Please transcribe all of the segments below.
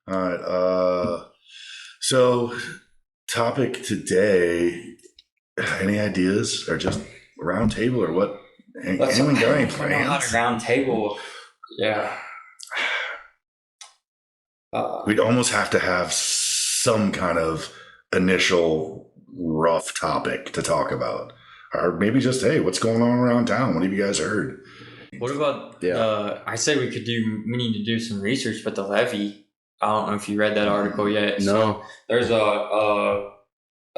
All right. So topic today. Any ideas, or just round table, or what? Anyone got any plans? Round table. Yeah. We'd almost have to have some kind of initial rough topic to talk about, or maybe just, hey, what's going on around town? What have you guys heard? What about? I said we need to do some research, but the levee. I don't know if you read that article yet. No. So there's a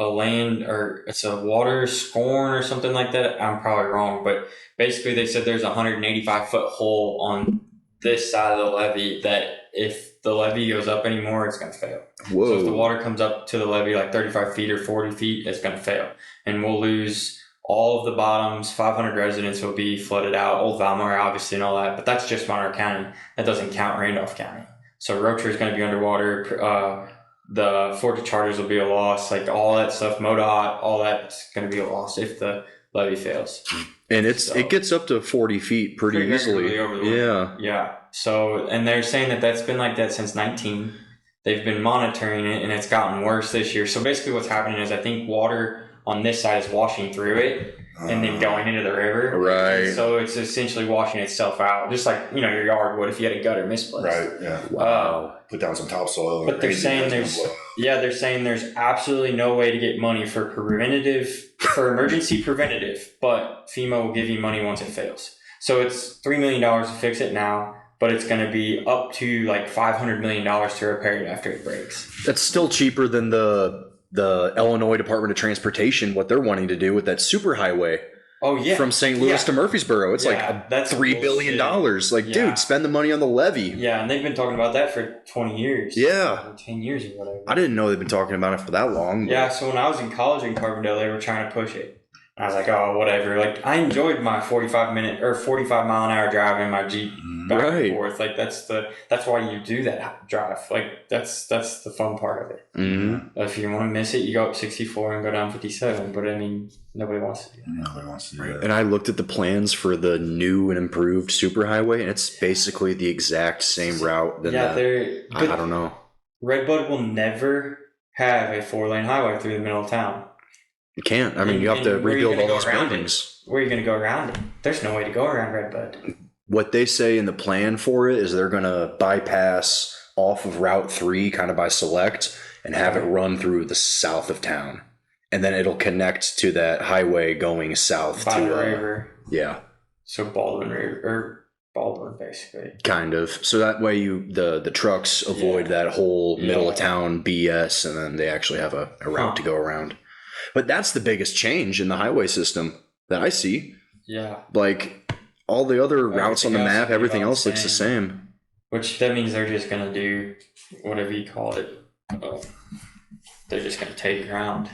land, or it's a water scorn or something like that. I'm probably wrong, but basically they said there's a 185-foot hole on this side of the levee that if the levee goes up anymore, it's going to fail. Whoa. So if the water comes up to the levee like 35 feet or 40 feet, it's going to fail. And we'll lose all of the bottoms. 500 residents will be flooded out. Old Valmore, obviously, and all that. But that's just Monroe County. That doesn't count Randolph County. So Rocher is going to be underwater. The Fort de Charters will be a loss. Like all that stuff, MoDOT, all that's going to be a loss if the levee fails. And it gets up to 40 feet pretty easily. Over the Yeah. So, and they're saying that that's been like that since 19. They've been monitoring it, and it's gotten worse this year. So basically what's happening is I think water on this side is washing through it and then going into the river. Right. And so it's essentially washing itself out, just like, your yard would if you had a gutter misplaced. Right. Yeah. Wow. Put down some topsoil. But they're saying there's absolutely no way to get money for emergency preventative, but FEMA will give you money once it fails. So it's $3 million to fix it now, but it's going to be up to like $500 million to repair it after it breaks. That's still cheaper than the Illinois Department of Transportation, what they're wanting to do with that superhighway. Oh, yeah. From St. Louis to Murfreesboro. It's that's $3 billion. Like, dude, spend the money on the levee. Yeah, and they've been talking about that for 20 years. Yeah. Or 10 years or whatever. I didn't know they've been talking about it for that long. Yeah, so when I was in college in Carbondale, they were trying to push it. I was like, oh, whatever. Like, I enjoyed my 45 mile an hour drive in my Jeep back and forth. Like, that's why you do that drive. Like, that's the fun part of it. Mm-hmm. If you want to miss it, you go up 64 and go down 57. But I mean, nobody wants to do that. Nobody wants to do that. And I looked at the plans for the new and improved superhighway, and it's basically the exact same route. I don't know. Redbud will never have a 4-lane highway through the middle of town. You can't. I mean, you have to rebuild all those buildings. Where are you going to go around it? There's no way to go around Redbud. What they say in the plan for it is they're going to bypass off of Route 3 kind of by Select and have it run through the south of town. And then it'll connect to that highway going south by the river. Yeah. So Baldwin, basically. Kind of. So that way the trucks avoid that whole middle of town BS, and then they actually have a route to go around. But that's the biggest change in the highway system that I see. Yeah. Like all the other routes on the map, everything else looks the same. Which that means they're just going to do whatever you call it. They're just going to take ground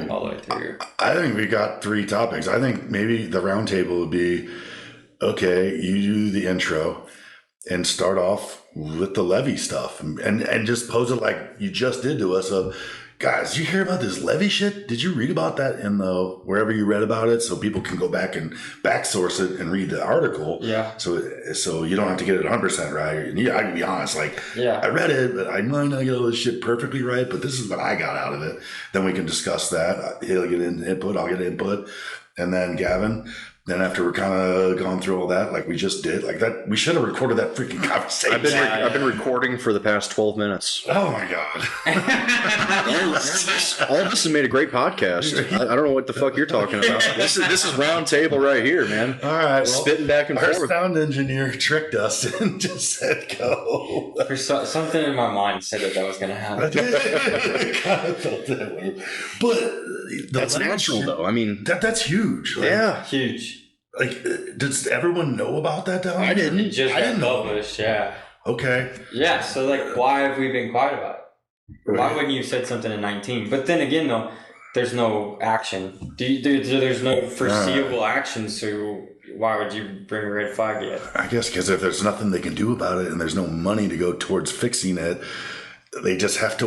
all the way through. I think we got 3 topics. I think maybe the round table would be, okay, you do the intro and start off with the levee stuff and just pose it like you just did to us of, guys, did you hear about this levee shit? Did you read about that in wherever you read about it, so people can go back and back source it and read the article? Yeah. So you don't have to get it 100% right. And I can be honest, I read it, but I might not get all this shit perfectly right, but this is what I got out of it. Then we can discuss that. He'll get input, I'll get input. And then Gavin, then after we're kind of gone through all that, like we just did, like that, we should have recorded that freaking conversation. I've been recording for the past 12 minutes. Oh my God. All of us have made a great podcast. I don't know what the fuck you're talking about. This is round table right here, man. All right. Well, spitting back and our forth. Sound engineer tricked us and just said go. For something in my mind said that was going to happen. I kind of felt that way. But that's natural, though. I mean, that's huge. Yeah. Huge. Like, does everyone know about that down there? I didn't. It just got published, yeah. Okay. Yeah, so like, why have we been quiet about it? Right. Why wouldn't you have said something in 19? But then again, though, there's no action. There's no foreseeable action, so why would you bring a red flag yet? I guess because if there's nothing they can do about it and there's no money to go towards fixing it, they just have to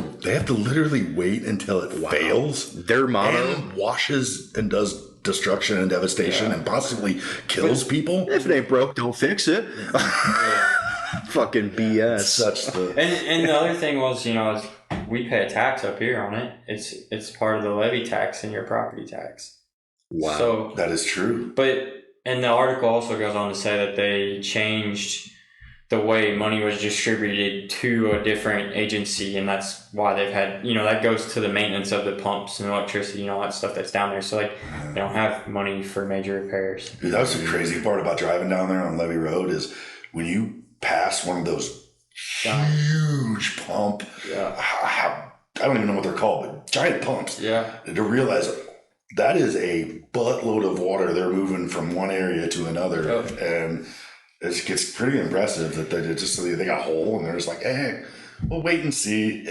literally wait until it fails. Their motto and washes and does destruction and devastation and possibly kills people. If it ain't broke, don't fix it. Fucking BS. Such the And the other thing was, is we pay a tax up here on it. It's part of the levy tax and your property tax. Wow. So, that is true. and the article also goes on to say that they changed the way money was distributed to a different agency, and that's why they've had, that goes to the maintenance of the pumps and electricity and all that stuff that's down there. So, like, they don't have money for major repairs. Dude, that was the crazy part about driving down there on Levee Road is when you pass one of those huge pump. Yeah. I don't even know what they're called, but giant pumps. Yeah. To realize that is a buttload of water they're moving from one area to another. Oh. And it gets pretty impressive that they got a hole and they're just like, hey, we'll wait and see.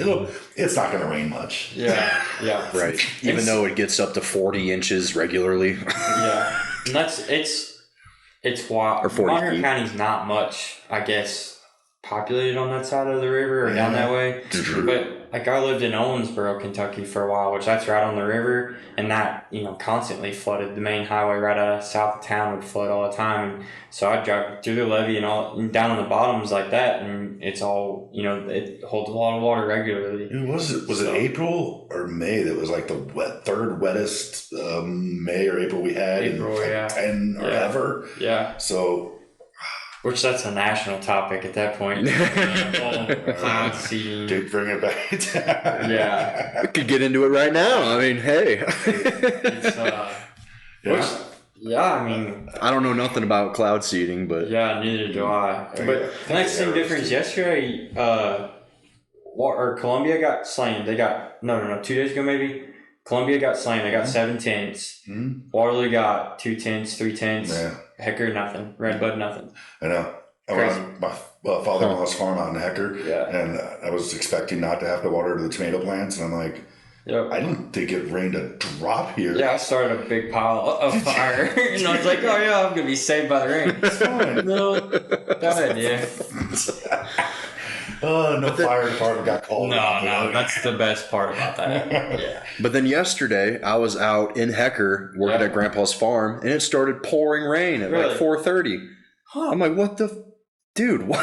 It's not going to rain much. Yeah. Yeah. Right. Even though it gets up to 40 inches regularly. Yeah. And it's wild. Or 40 Montgomery feet. County's not much, I guess, populated on that side of the river or down that way. It's true. But like I lived in Owensboro, Kentucky for a while, which that's right on the river, and that, constantly flooded. The main highway right out of south of town would flood all the time. And so I'd drive through the levee and down on the bottoms like that, and it's all, it holds a lot of water regularly. Dude, was it April or May that was like the third wettest May or April we had April, in like yeah. 10 or ever? Yeah. So Which that's a national topic at that point. Cloud seeding. dude, bring it back. Yeah. We could get into it right now. I mean, hey. It's, Yeah. yeah, I mean, I don't know nothing about cloud seeding, but yeah, neither do I. But the next thing difference yesterday, Columbia got slammed. They got, no, 2 days ago maybe. Columbia got slammed. They got 7 tenths. Mm-hmm. Waterloo got 2 tenths, 3 tenths. Yeah. Hecker, nothing. Redbud, nothing. I know. I Crazy. was my father-in-law's farm out in Hecker, Yeah. and I was expecting not to have to water the tomato plants, and I'm like, Yep. I didn't think it rained a drop here. Yeah, I started a big pile of fire. And I was like, oh yeah, I'm going to be saved by the rain. It's fine. No, bad idea. No fire department got called. No, that's the best part about that. Yeah. But then yesterday, I was out in Hecker working Yeah. at Grandpa's farm, and it started pouring rain at Really? like 4:30. Huh. I'm like, what the, dude? What?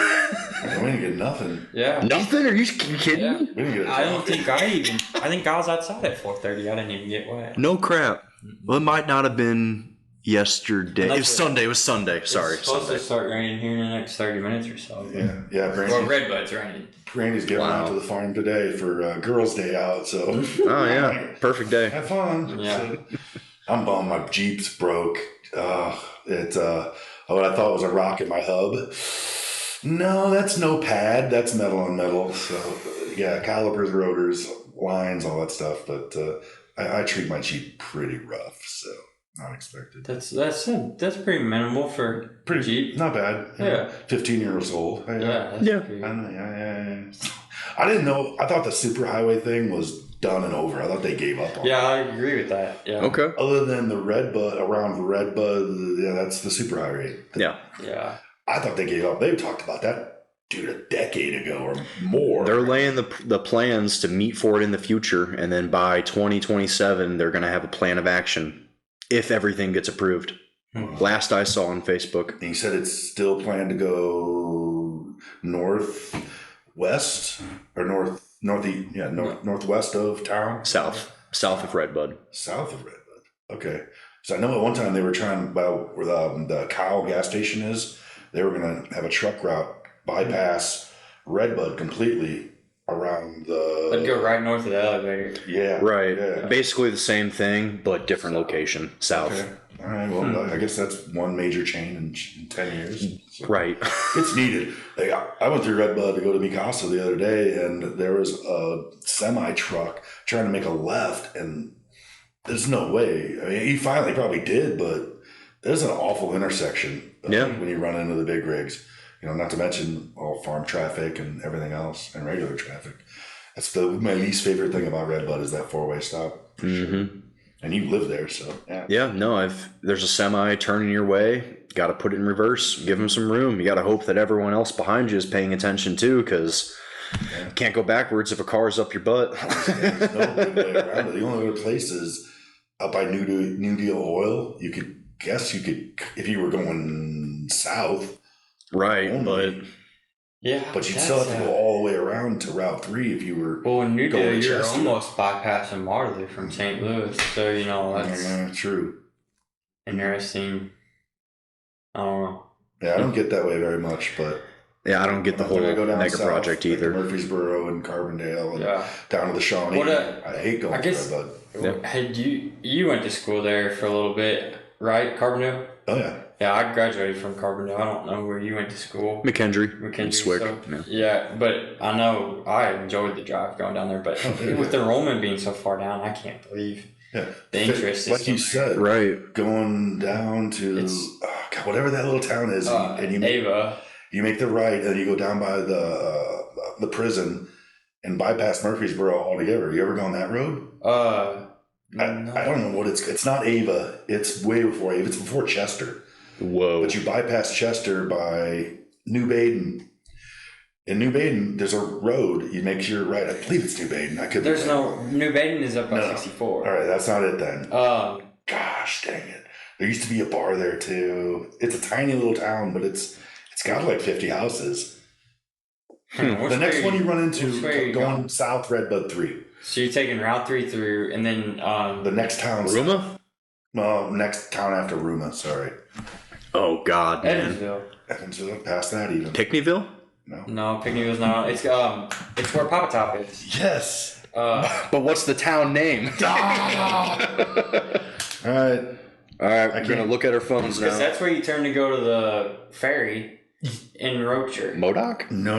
We didn't get nothing. Yeah. Nothing? Are you kidding Yeah. me? We didn't get a I don't drop. think I think I was outside at 4:30. I didn't even get wet. No crap. Well, it might not have been yesterday. Well, It was that's Sunday. It was Sunday. Sorry, It's supposed Sunday. to start raining here in the next 30 minutes or so. Yeah, Well, Redbud's raining. Brandy's getting Wow. out to the farm today for Girls' Day out, so Oh yeah, perfect day. have fun. Yeah. So, I'm bummed my Jeep's broke. What I thought was a rock in my hub. No, that's no pad. That's metal on metal. So yeah, calipers, rotors, lines, all that stuff. But I treat my Jeep pretty rough, so not expected. That's pretty minimal for Pretty Jeep. not bad. Yeah. 15 years old. Yeah. That's Yeah. pretty- I didn't know. I thought the superhighway thing was done and over. I thought they gave up on it. Yeah, I agree with that. Yeah. Okay. Other than the Redbud, around Redbud, yeah, that's the superhighway. Yeah, Yeah. I thought they gave up. They talked about that, dude, a decade ago or more. they're laying the plans to meet for it in the future, and then by 2027, they're going to have a plan of action if everything gets approved. Last I saw on Facebook. And he said it's still planned to go northwest or northwest of town. South of Redbud. South of Redbud. Okay. So I know at one time they were trying about where the Kyle gas station is. They were going to have a truck route bypass Redbud completely around the. I'd go right north of the elevator. Yeah. Right. Yeah. Basically the same thing, but different location. South. Okay. All right. Well, I guess that's one major chain in 10 years. So Right. it's needed. Like, I went through Redbud to go to Mikasa the other day, and there was a semi truck trying to make a left, and there's no way. I mean, he finally probably did, but there's an awful intersection Yeah. when you run into the big rigs. Not to mention all farm traffic and everything else and regular traffic. That's my least favorite thing about Redbud is that 4-way stop. For sure. And you live there, so yeah. Yeah, no, there's a semi turning your way, got to put it in reverse, give them some room. You got to hope that everyone else behind you is paying attention too, because you can't go backwards if a car's up your butt. There's no good way around it. The only other place is up by New Deal Oil. You could, if you were going south. Right, but Yeah. But you'd still have to go all the way around to Route 3 if you were. Well, in New going Deal, to you're Chester. almost bypassing Marley from St. Louis. So, that's True. interesting. I don't know. Yeah, I don't get that way very much, but Yeah, I don't get the whole mega project either. Murfreesboro and Carbondale and down to the Shawnee. I hate going I guess, there, but Had you went to school there for a little bit, right, Carbondale? oh yeah. Yeah, I graduated from Carbondale. I don't know where you went to school. McKendree. McKendree. Swick. Yeah, but I know I enjoyed the drive going down there. But with the enrollment being so far down, I can't believe the interest. Like you said, right? Going down to whatever that little town is, and you Ava. You make the right, and you go down by the prison and bypass Murfreesboro altogether. You ever gone that road? I don't know what it's not Ava. It's way before Ava. It's before Chester. Whoa. But you bypass Chester by New Baden. In New Baden, there's a road. You make your right. I believe it's New Baden. There's no New Baden is up by 64. All right, that's not it then. Gosh, dang it! There used to be a bar there too. It's a tiny little town, but it's got like 50 houses. The next one you run into going south, Redbud 3. So you're taking Route 3 through, and then the next town. Ruma? No, next town after Ruma. Sorry. Oh God, man. Evansville. Past that even. Pickneyville? No, Pickneyville's not. It's where Papa Top is. Yes. But what's the town name? All right. We're gonna look at our phones now. Because that's where you turn to go to the ferry in Rocher. Modoc? No.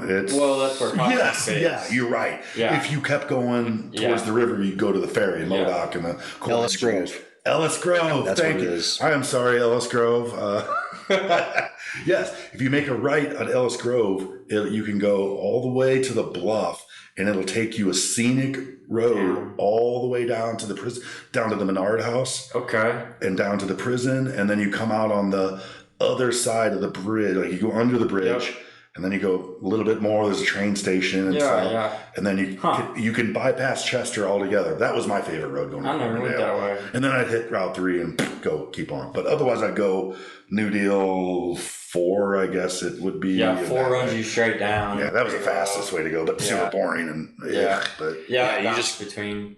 It's that's where Papa yes, is. yeah, you're right. Yeah. If you kept going towards the river, you go to the ferry in Modoc and the Ellis Grove. Ellis Grove. That's Thank what it you. is. I am sorry, Ellis Grove. Yes, if you make a right at Ellis Grove, you can go all the way to the bluff, and it'll take you a scenic road all the way down to the prison, down to the Menard House. Okay. And down to the prison, and then you come out on the other side of the bridge. Like you go under the bridge, and then you go a little bit more. There's a train station and stuff. And then you can bypass Chester altogether. That was my favorite road going. I never went that way. And then I'd hit Route 3 and keep on. But otherwise, I'd go New Deal 4. I guess it would be. Yeah, 4 runs you straight down. Yeah, that was the fastest way to go, but super boring and you just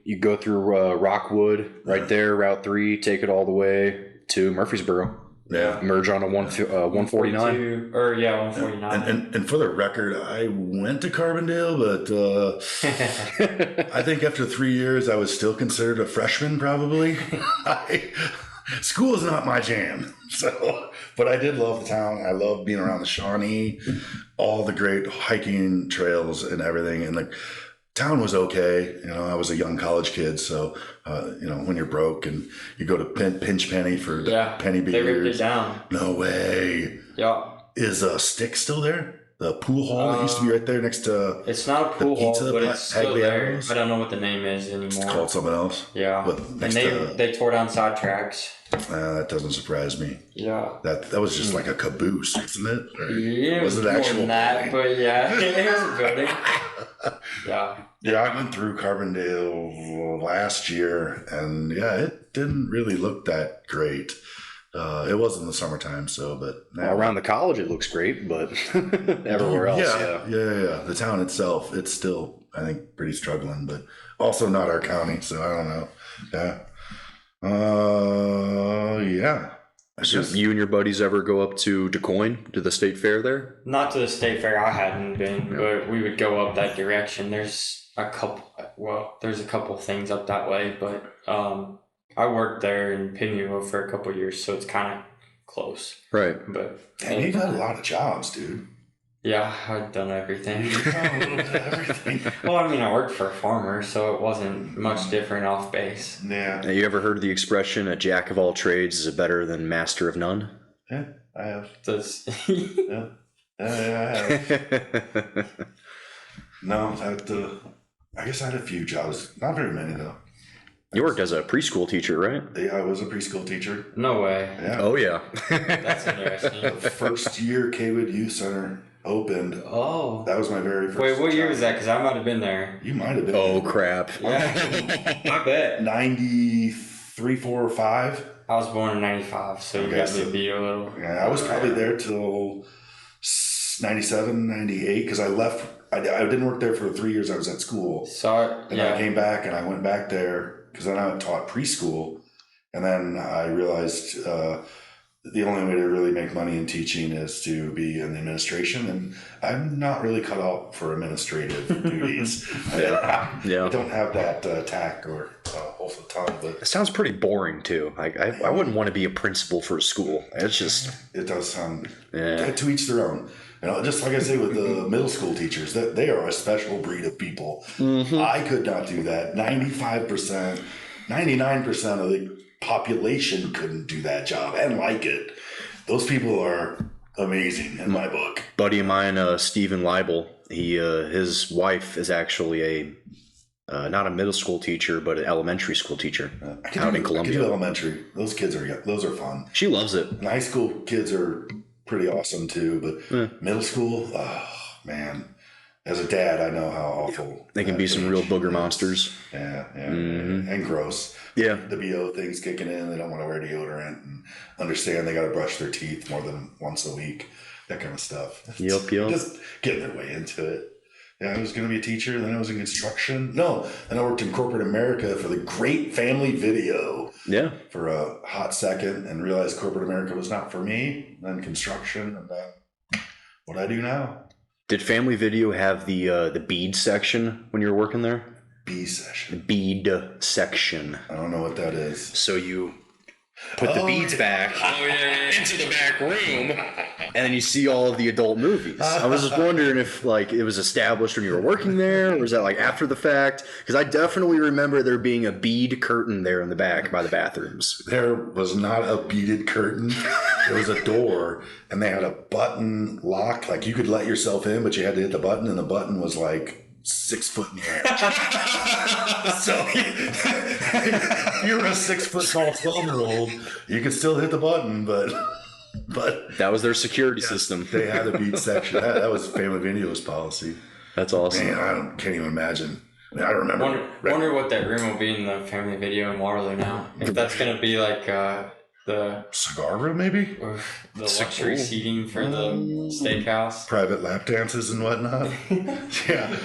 you go through Rockwood right there, Route 3, take it all the way to Murfreesboro. Yeah, merge on a 149. 149. And for the record, I went to Carbondale, but I think after 3 years, I was still considered a freshman. Probably, school is not my jam. So, but I did love the town. I love being around the Shawnee, all the great hiking trails and everything, and the town was okay. I was a young college kid, so when you're broke and you go to Pinch Penny for penny beers. They ripped it down. No way. Yeah. Is Stick still there? The pool hall that used to be right there next to. It's not a pool hall, but it's still there. Pagliaro's? I don't know what the name is anymore. It's called something else. Yeah. And they tore down side tracks. That doesn't surprise me. Yeah. That was just like a caboose, wasn't it? Yeah, it was more than that, but yeah, it was a building. Yeah. Yeah, I went through Carbondale last year, and it didn't really look that great. It was in the summertime, but around the college it looks great, but everywhere else, yeah. The town itself, it's still, I think, pretty struggling, but also not our county, so I don't know. Yeah. So you and your buddies ever go up to DuQuoin to the state fair there? Not to the state fair. I hadn't been, but we would go up that direction. There's a couple things up that way, but I worked there in Pigneville for a couple of years, so it's kind of close. Right. But you got a lot of jobs, dude. Yeah, I've done everything. Well, I mean, I worked for a farmer, so it wasn't much different off base. Yeah. Have you ever heard the expression, a jack of all trades is better than master of none? Yeah, I have. Yeah, I have. No, I guess I had a few jobs. Not very many, though. You worked as a preschool teacher, right? Yeah, I was a preschool teacher. No way. Yeah. Oh, yeah. That's interesting. The first year Kaywood Youth Center opened. Oh. That was my very first Wait, what year job. was that? Because I might have been there. You might have been. Oh, crap. Yeah. I bet. 93, 4, or 5. I was born in 95, so you got me beat a little. Yeah, I was probably there till 97, 98, because I left. I didn't work there for 3 years. I was at school. So And I came back and I went back there because then I taught preschool. And then I realized the only way to really make money in teaching is to be in the administration. And I'm not really cut out for administrative duties. I don't have that tact or off the tongue. But It sounds pretty boring too. I wouldn't want to be a principal for a school. It's just it does sound to each their own. You know, just like I say with the middle school teachers, that they are a special breed of people. I could not do that. 95%, 99% of the population couldn't do that job and like it. Those people are amazing in my book. buddy of mine, Stephen Leibel. His wife is actually a not a middle school teacher, but an elementary school teacher out in Columbia. I can do elementary. Those are fun. She loves it. And high school kids are pretty awesome too, but middle school, oh man. As a dad, I know how awful They can be some real booger monsters. Yeah, and gross. Yeah. The BO thing's kicking in. They don't want to wear deodorant and understand they got to brush their teeth more than once a week. That kind of stuff. Yep. Just getting their way into it. Yeah, I was going to be a teacher. Then I was in construction. No, then I worked in corporate America for the Great Family Video. Yeah. For a hot second, and realized corporate America was not for me. Then construction, and then what I do now. Did Family Video have the bead section when you were working there? B session. Bead section. I don't know what that is. So you put the beads back into the back room, and then you see all of the adult movies. I was just wondering if it was established when you were working there, or was that after the fact? Because I definitely remember there being a bead curtain there in the back by the bathrooms. There was not a beaded curtain. There was a door, and they had a button lock. Like you could let yourself in, but you had to hit the button, and the button was 6 foot in the air. So you were a 6 foot tall 12-year-old. You could still hit the button, but That was their security system. they had a bead section. That was Family Video's policy. That's awesome. Man, I can't even imagine. I remember. Wonder what that room will be in the Family Video in Waterloo now. If that's going to be the cigar room, maybe? Or the luxury seating for the steakhouse. Private lap dances and whatnot.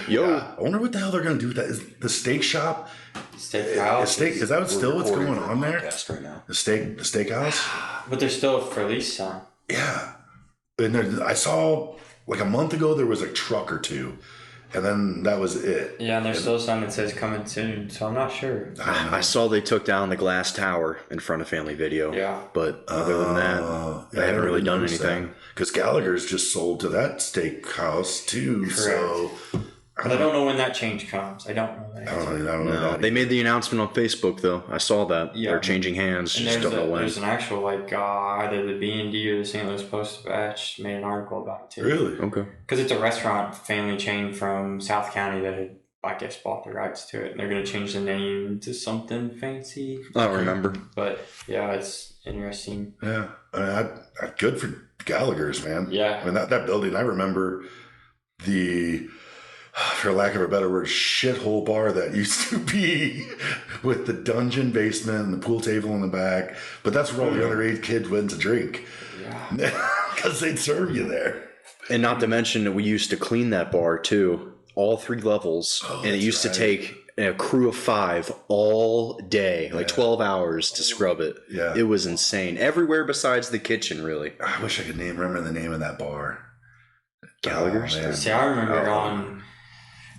Yeah. I wonder what the hell they're going to do with that. Is the steak shop? Steakhouse. Is that still what's going on there? Right now. The steakhouse? But they're still for lease sign. Yeah. And I saw a month ago there was a truck or two. And then that was it. Yeah, and there's still a sign that says coming soon, so I'm not sure. I saw they took down the glass tower in front of Family Video. Yeah. But other than that, they haven't really done anything. Because Gallagher's just sold to that steakhouse too. Correct. So But I don't know when that change comes. I don't know that. I don't know. They made the announcement on Facebook though. I saw that. Yeah. They're changing hands. And Just don't know when. there's an actual either the B&D or the St. Louis Post-Dispatch made an article about it too. Really? Okay. Because it's a restaurant family chain from South County that had, I guess, bought the rights to it. And they're going to change the name to something fancy. I don't remember. But yeah, it's interesting. Yeah. Good for Gallagher's, man. Yeah. I mean, that building, I remember for lack of a better word, shithole bar that used to be with the dungeon basement and the pool table in the back. But that's where all the underage kids went to drink. Yeah. Because they'd serve you there. And not to mention that we used to clean that bar too, all 3 levels. And it used to take a crew of 5 all day, 12 hours to scrub it. Yeah. It was insane. Everywhere besides the kitchen, really. I wish I could remember the name of that bar. Gallagher's? Oh, man. See, I remember going,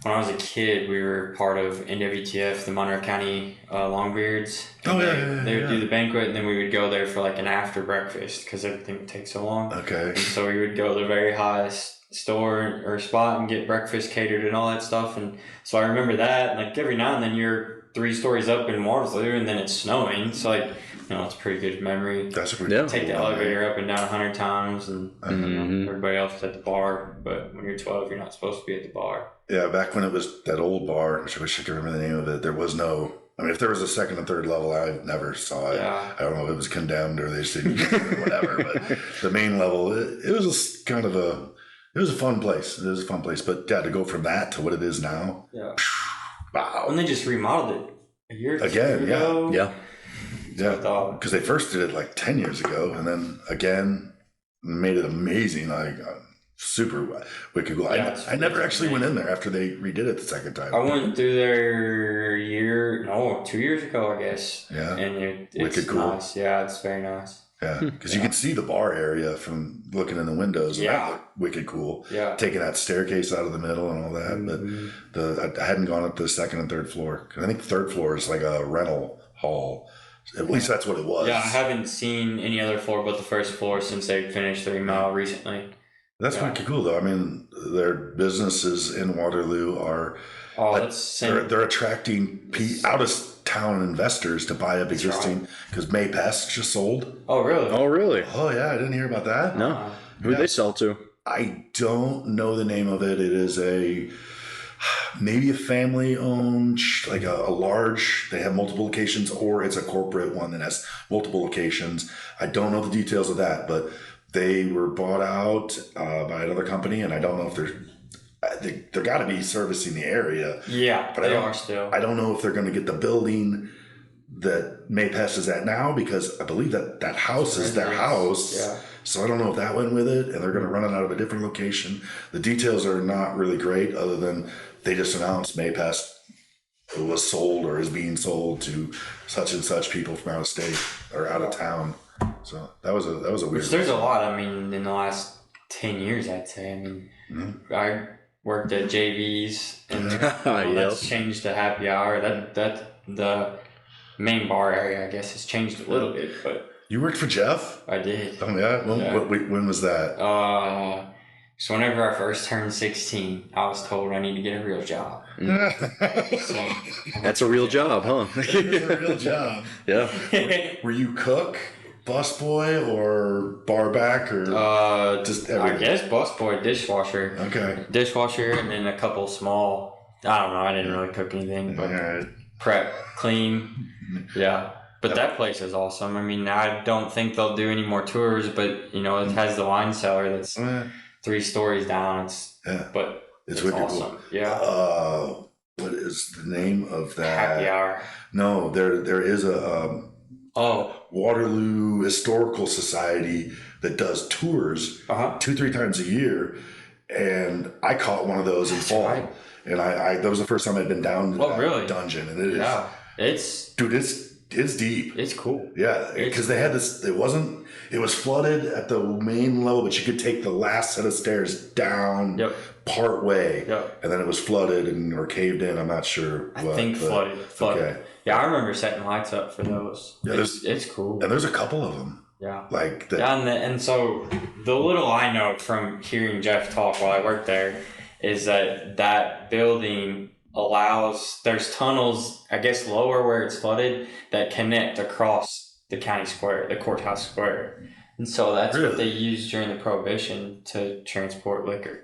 when I was a kid, we were part of NWTF, the Monroe County Longbeards. They would do the banquet, and then we would go there for an after breakfast because everything would take so long. Okay. And so we would go to the very highest store or spot and get breakfast catered and all that stuff. And so I remember that. And every now and then you're 3 stories up in Waterloo, and then it's snowing. So it's a pretty good memory. That's a Take the elevator up and down 100 times, and everybody else is at the bar. But when you're 12, you're not supposed to be at the bar. Yeah, back when it was that old bar, which I wish I could remember the name of it, there was no... I mean, if there was a second and third level, I never saw it. Yeah. I don't know if it was condemned or they just didn't or whatever. But the main level, it was kind of it was a fun place. It was a fun place. But yeah, to go from that to what it is now. Yeah. Wow. And they just remodeled it a year or 2 Again, ago. Yeah. Yeah. Because they first did it 10 years ago, and then again made it amazing. super wicked cool. Yeah, I never actually went in there after they redid it the second time. I went through there 2 years ago, I guess. Yeah. And it's Wicked cool. nice. Yeah, it's very nice. Yeah, because you can see the bar area from looking in the windows. And that looked wicked cool. Yeah. Taking that staircase out of the middle and all that. But I hadn't gone up to the second and third floor. I think the third floor is like a rental hall. At least that's what it was. Yeah, I haven't seen any other floor but the first floor since they finished the remodel recently. That's wicked cool, though. I mean, their businesses in Waterloo are they're attracting out of town investors to buy up existing, because May Pest just sold. Oh, really? Oh, really? Oh, yeah, I didn't hear about that. No. Who they sell to? I don't know the name of it. It is maybe a family owned, like a large, they have multiple locations, or it's a corporate one that has multiple locations. I don't know the details of that, but they were bought out by another company, and I don't know if they're got to be servicing the area. Yeah, but they are still. I don't know if they're going to get the building that Maypest is at now, because I believe that house is their house. Yeah. So I don't know if that went with it, and they're going to run it out of a different location. The details are not really great, other than they just announced Maypest was sold or is being sold to such and such people from out of state or out of town. So that was a weird. Which there's a lot. I mean, in the last 10 years, I'd say. I mean, I worked at JV's, and that's changed to happy hour. That the main bar area, I guess, has changed a little bit. But you worked for Jeff? I did. Oh yeah. When was that? So whenever I first turned 16, I was told I need to get a real job. So, that's a real job, huh? It's a real job. Yeah. Were you cook, busboy, or barback, or just everything? I guess busboy, dishwasher. Okay. Dishwasher, and then a couple small. I don't know. I didn't really cook anything, but prep, clean. Yeah. But that place is awesome. I mean, I don't think they'll do any more tours, but it has the wine cellar that's 3 stories down. It's wicked awesome. Cool. Yeah. What is the name of that? Happy hour. No, there is a Waterloo Historical Society that does tours 2-3 times a year, and I caught one of those in fall. Right. And I that was the first time I'd been down to that dungeon, and it is it's deep. It's cool. Yeah, because they had this. It was flooded at the main level, but you could take the last set of stairs down part way, and then it was flooded or caved in. I'm not sure. I think flooded. Okay. Yeah, I remember setting lights up for those. Yeah, it's cool. And there's a couple of them. Yeah. Like that. Yeah, and so the little I know from hearing Jeff talk while I worked there is that building there's tunnels, I guess, lower where it's flooded that connect across the county square, the courthouse square. And so that's what they used during the Prohibition to transport liquor.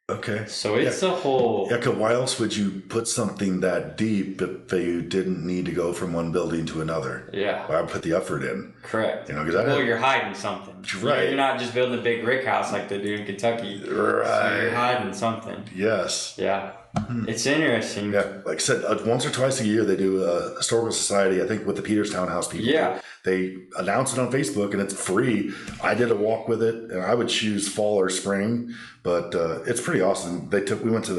Okay. So it's a whole... Yeah, because why else would you put something that deep if you didn't need to go from one building to another? Yeah. Why put the effort in? Correct. Because you're hiding something. Right. You're not just building a big brick house like they do in Kentucky. Right. So you're hiding something. Yes. Yeah. It's interesting. Yeah, like I said, once or twice a year they do a historical society. I think with the Peterstown House people. Yeah, they announce it on Facebook and it's free. I did a walk with it, and I would choose fall or spring, but it's pretty awesome. We went to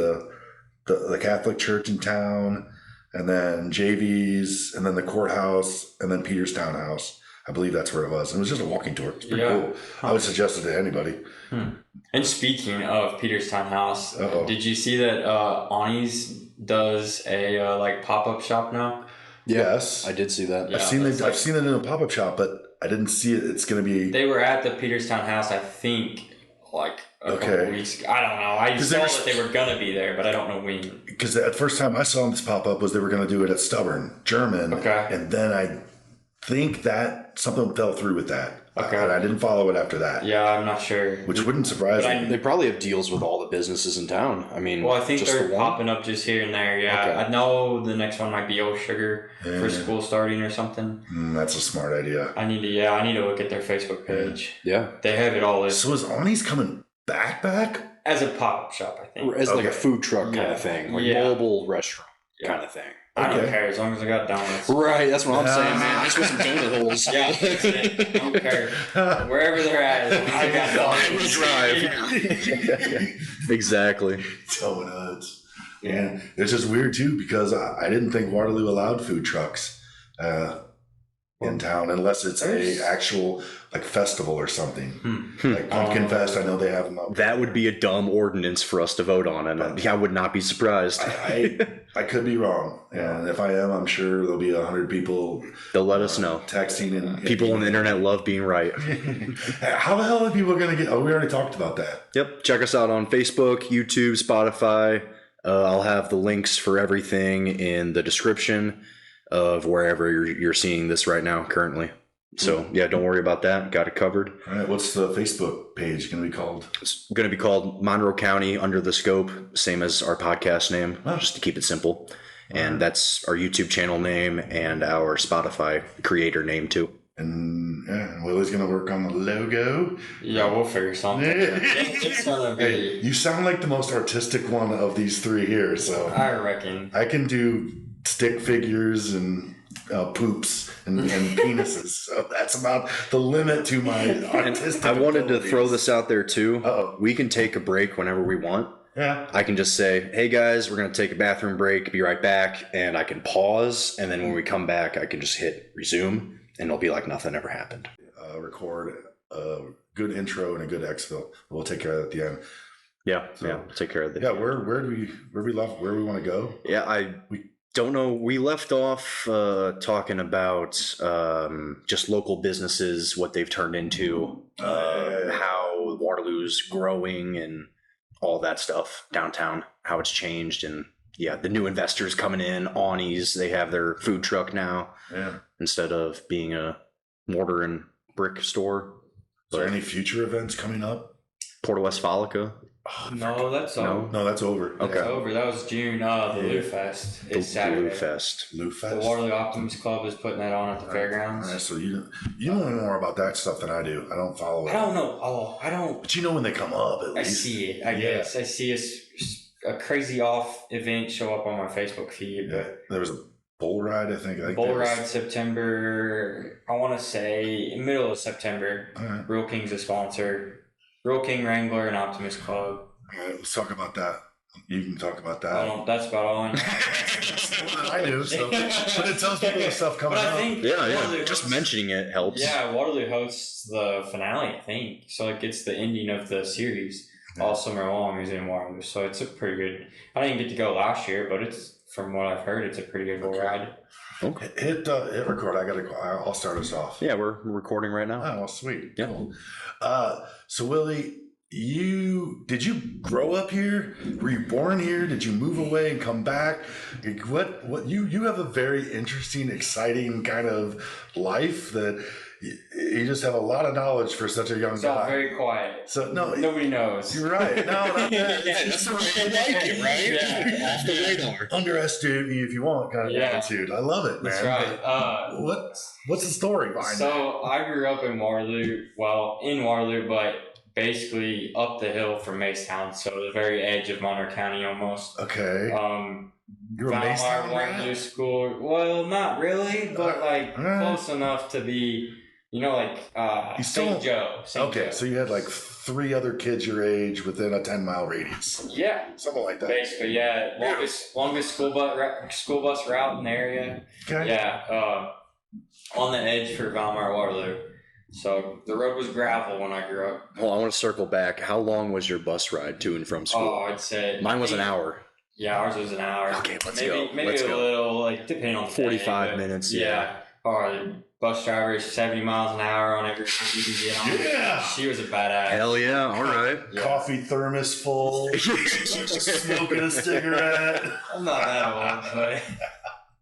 the Catholic church in town, and then JV's, and then the courthouse, and then Peterstown House. I believe that's where it was. It was just a walking tour. It's pretty cool. I would suggest it to anybody. And speaking of Peterstown House, did you see that Ani's does a pop-up shop now? Yes, I did see that. Yeah, I've seen it in a pop-up shop, but I didn't see it. It's going to be. They were at the Peterstown House, I think, a couple weeks. I don't know. I saw that they were going to be there, but I don't know when. Because the first time I saw this pop up was they were going to do it at Stubborn German. Okay. And then I think that something fell through with that. Okay. And I didn't follow it after that. Yeah, I'm not sure. Which wouldn't surprise me. They probably have deals with all the businesses in town. I mean, I think they're popping up just here and there. Yeah, okay. I know the next one might be Old Sugar for school starting or something. That's a smart idea. I need to look at their Facebook page. Yeah, they have it all listed. So is Ani's coming back as a pop-up shop? I think as like a food truck kind of thing, like mobile restaurant kind of thing. I don't Okay. care as long as I got donuts. Right, that's what I'm saying, man. Just with some donut holes. Yeah, that's it. I don't care. Wherever they're at, as long as I got donuts. Exactly. Donuts. And it's just weird too because I didn't think Waterloo allowed food trucks in town unless it's a actual like festival or something. Like Pumpkin Fest, I know they have them up. That would be a dumb ordinance for us to vote on, and I would not be surprised. I could be wrong, and if I am, I'm sure there'll be 100 people. They'll let us know. Texting and People on the internet love being right. How the hell are people going to get? Oh, we already talked about that. Yep. Check us out on Facebook, YouTube, Spotify. I'll have the links for everything in the description of wherever you're seeing this right now currently. So yeah, don't worry about that. Got it covered. All right, what's the Facebook page going to be called? It's going to be called Monroe County Under the Scope, same as our podcast name, just to keep it simple. And that's our YouTube channel name and our Spotify creator name too. And Willie's going to work on the logo. Yeah, we'll figure something. It's gonna Hey, be. you sound like the most artistic one of these three here, so I reckon. I can do stick figures and poops and penises. So that's about the limit to my artistic. I wanted to abilities. throw this out there too. Uh-oh. We can take a break whenever we want. Yeah. I can just say, hey guys, we're going to take a bathroom break, be right back. And I can pause. And then when we come back, I can just hit resume and it'll be like nothing ever happened. Record a good intro and a good exfil. We'll take care of it at the end. Yeah. We'll take care of that. Yeah. Where we left? Where we want to go? Yeah. Don't know. We left off talking about just local businesses, what they've turned into, how Waterloo's growing and all that stuff downtown, how it's changed. And yeah, the new investors coming in, Awnies, they have their food truck now instead of being a mortar and brick store. Is there any future events coming up? Porto Westfalica. No, that's over. No, that's over. Okay. It's over. That was June. The Lou Fest is Saturday. Blue Fest. Lou The Fest. Waterloo Optimist Club is putting that on at the fairgrounds. All right, so you know more about that stuff than I do. I don't follow it. I don't know. Oh, I don't. But you know when they come up at I least. see it. I guess I see a crazy off event show up on my Facebook feed. Yeah, there was a bull ride. I think Bull there was- Ride September. I want to say middle of September. All right. Real King's a sponsor. Real King Wrangler and Optimist Club. All right, let's talk about that. You can talk about that. That's about all I know. That's more than I do. So, but it tells people the stuff coming But I up. think Waterloo Just hosts- mentioning it helps. Yeah, Waterloo hosts the finale, I think. So it gets the ending of the series all summer long is in Waterloo. So it's a pretty good. I didn't get to go last year, but it's from what I've heard, it's a pretty good ride. Okay. Hit record. I'll start us off. Yeah, we're recording right now. Oh, well, sweet. Yeah. Cool. So Willie, did you grow up here? Were you born here? Did you move away and come back? Like, what you have a very interesting, exciting kind of life that you just have a lot of knowledge for such a young It's all guy. very quiet. So no, Nobody knows. you're right. No, not that. That's the way I like it, right? Yeah. Off the radar. Underestimate me if you want, kind of Yeah. attitude. I love it, man. That's right. What's the story behind it? So I grew up in Waterloo, but basically up the hill from Macetown, so the very edge of Monroe County almost. Okay, you're a Valmar Macetown Waterloo man? School. Well, not really, but like Alright. close enough to be, You St. still- Joe. St. Okay, Joe. so you had like 3 other kids your age within a 10-mile radius, Yeah, something like that. basically, yeah. Longest school bus route in the area. Okay. Yeah, on the edge for Valmar Waterloo. So the road was gravel when I grew up. Well, I want to circle back. How long was your bus ride to and from school? Oh, I'd say Mine was an hour. Yeah, ours was an hour. Okay, let's maybe, go. Maybe Let's a go. little, like, depending on the 45 day, but minutes, Yeah. Or the bus driver is 70 miles an hour on every time you can get on. Yeah. She was a badass. Hell yeah! All right. Yeah. Coffee thermos full, smoking a cigarette. I'm not that old, but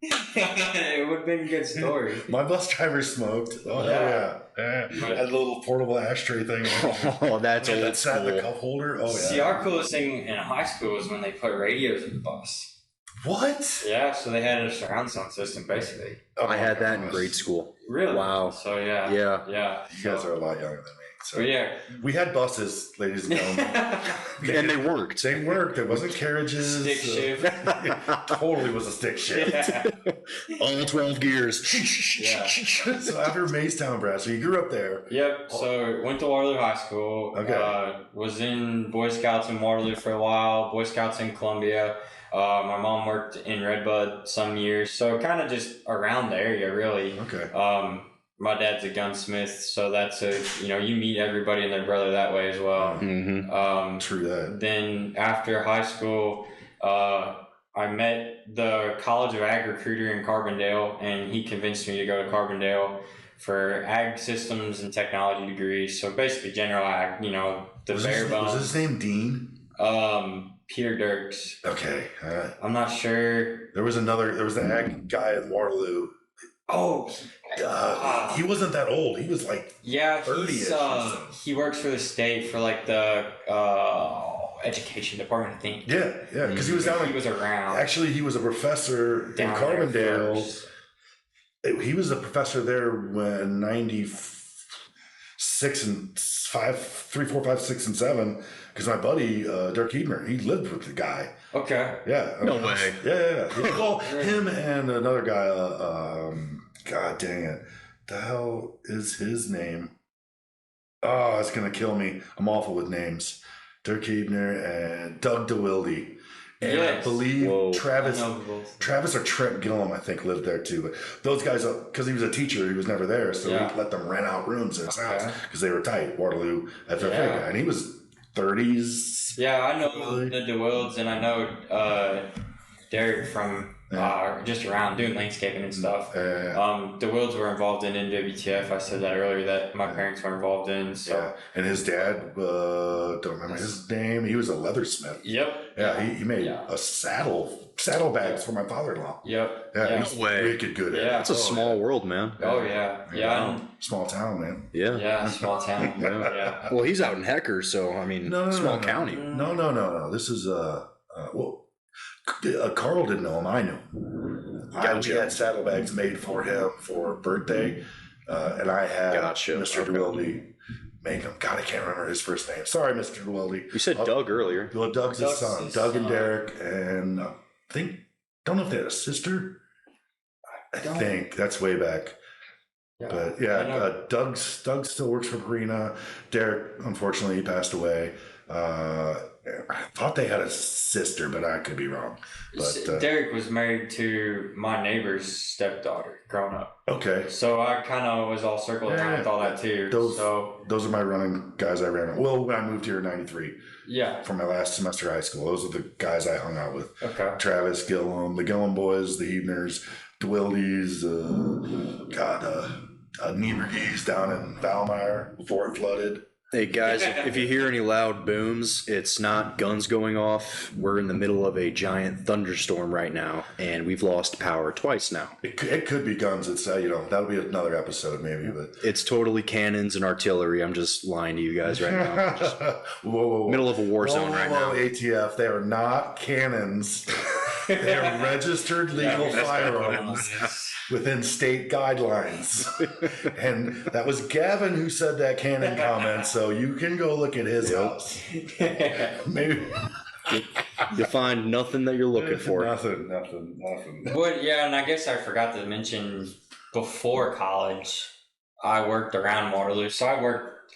it would have been a good story. My bus driver smoked. Oh Yeah. yeah. Had a little portable ashtray thing. Oh, that's Yeah, old that sat in the school. cup holder. Oh yeah. See, our coolest thing in high school was when they put radios in the bus. What? Yeah, so they had a surround sound system basically. Oh I had that in gosh. grade school. Really? Wow. So yeah. Yeah. Yeah. You guys are a lot younger than me. So But yeah. we had buses, ladies and gentlemen. And they worked. They worked. There wasn't carriages. Stick shift. It totally was a stick shift. Yeah. All 12 gears. Yeah. So after Maystown, Brad, so you grew up there. Yep. So went to Waterloo High School. Okay. Was in Boy Scouts in Waterloo for a while. Boy Scouts in Columbia. My mom worked in Redbud some years, so kind of just around the area, really. Okay. My dad's a gunsmith, so that's you meet everybody and their brother that way as well. Mm-hmm. True that. Then after high school, I met the College of Ag recruiter in Carbondale, and he convinced me to go to Carbondale for ag systems and technology degrees. So basically general ag, the bare bones. Was his name Dean? Peter Dirks. Okay. I'm not sure. There was the ag guy in Waterloo. Oh, He wasn't that old. He was like, yeah, 30-ish or he works for the state for like the education department, I think. yeah, because he was down He was around. Actually, he was a professor in down there Carbondale. first. He was a professor there when 96 and 5, 3, 4, 5, 6, and 7. Because my buddy Dirk Hebner, he lived with the guy. Okay. Yeah. No way. Yeah. Well, him and another guy. God dang it, the hell is his name? Oh, it's gonna kill me. I'm awful with names. Dirk Hebner and Doug DeWilde. And Yes. I believe Travis I know both. or Trent Gillum, I think, lived there too. But those guys, because he was a teacher, he was never there, so Yeah. we let them rent out rooms in his house Okay. because they were tight. Waterloo FFA Yeah. guy, and he was 30s. Yeah, I know Really? the DeWilds, and I know Derek from just around doing landscaping and stuff. The Wilds were involved in NWTF. I said that earlier that my parents were involved in. So Yeah, and his dad, don't remember his name. He was a leathersmith. yep. Yeah, he made Yeah. a saddlebags for my father-in-law. Yep. Yeah, Yeah. he's No way. wicked good at Yeah. it. That's a small world, man. Oh yeah. Yeah. Small town, man. Yeah. Yeah. Small town. Yeah. Yeah. Well, he's out in Hecker, so I mean, small county. No. This is Carl didn't know him. I knew him. Gotcha. We had saddlebags made for him for birthday, and I had Gotcha. Mr. Okay. DeWilde make him. God, I can't remember his first name. Sorry, Mr. DeWilde. You said Doug earlier. Well, Doug's his son. his Doug and son. Derek, and I don't know if they had a sister. I don't- think that's way back. Yeah. But I yeah, know. Doug still works for Purina. Derek, unfortunately, he passed away. I thought they had a sister, but I could be wrong. But Derek was married to my neighbor's stepdaughter growing up. okay, So I kind of was all circled around Yeah. with all that too. Those- So those are my running guys I ran. Well, when I moved here in '93 yeah. for my last semester of high school, those are the guys I hung out with. Okay. Travis, Gillum, the Gillum boys, the Hebners, the Wildies, Niebergees down in Valmeyer before it flooded. Hey guys, if you hear any loud booms, it's not guns going off. We're in the middle of a giant thunderstorm right now, and we've lost power twice now. It could be guns. It's that'll be another episode maybe, but It's totally cannons and artillery. I'm just lying to you guys right now. Just whoa. middle of a war zone right now. ATF, they are not cannons. They are registered legal firearms within state guidelines. And that was Gavin who said that cannon comment, so you can go look at his house. Maybe You'll find nothing that you're looking for. Nothing. But yeah, and I guess I forgot to mention before college, I worked around Waterloo. So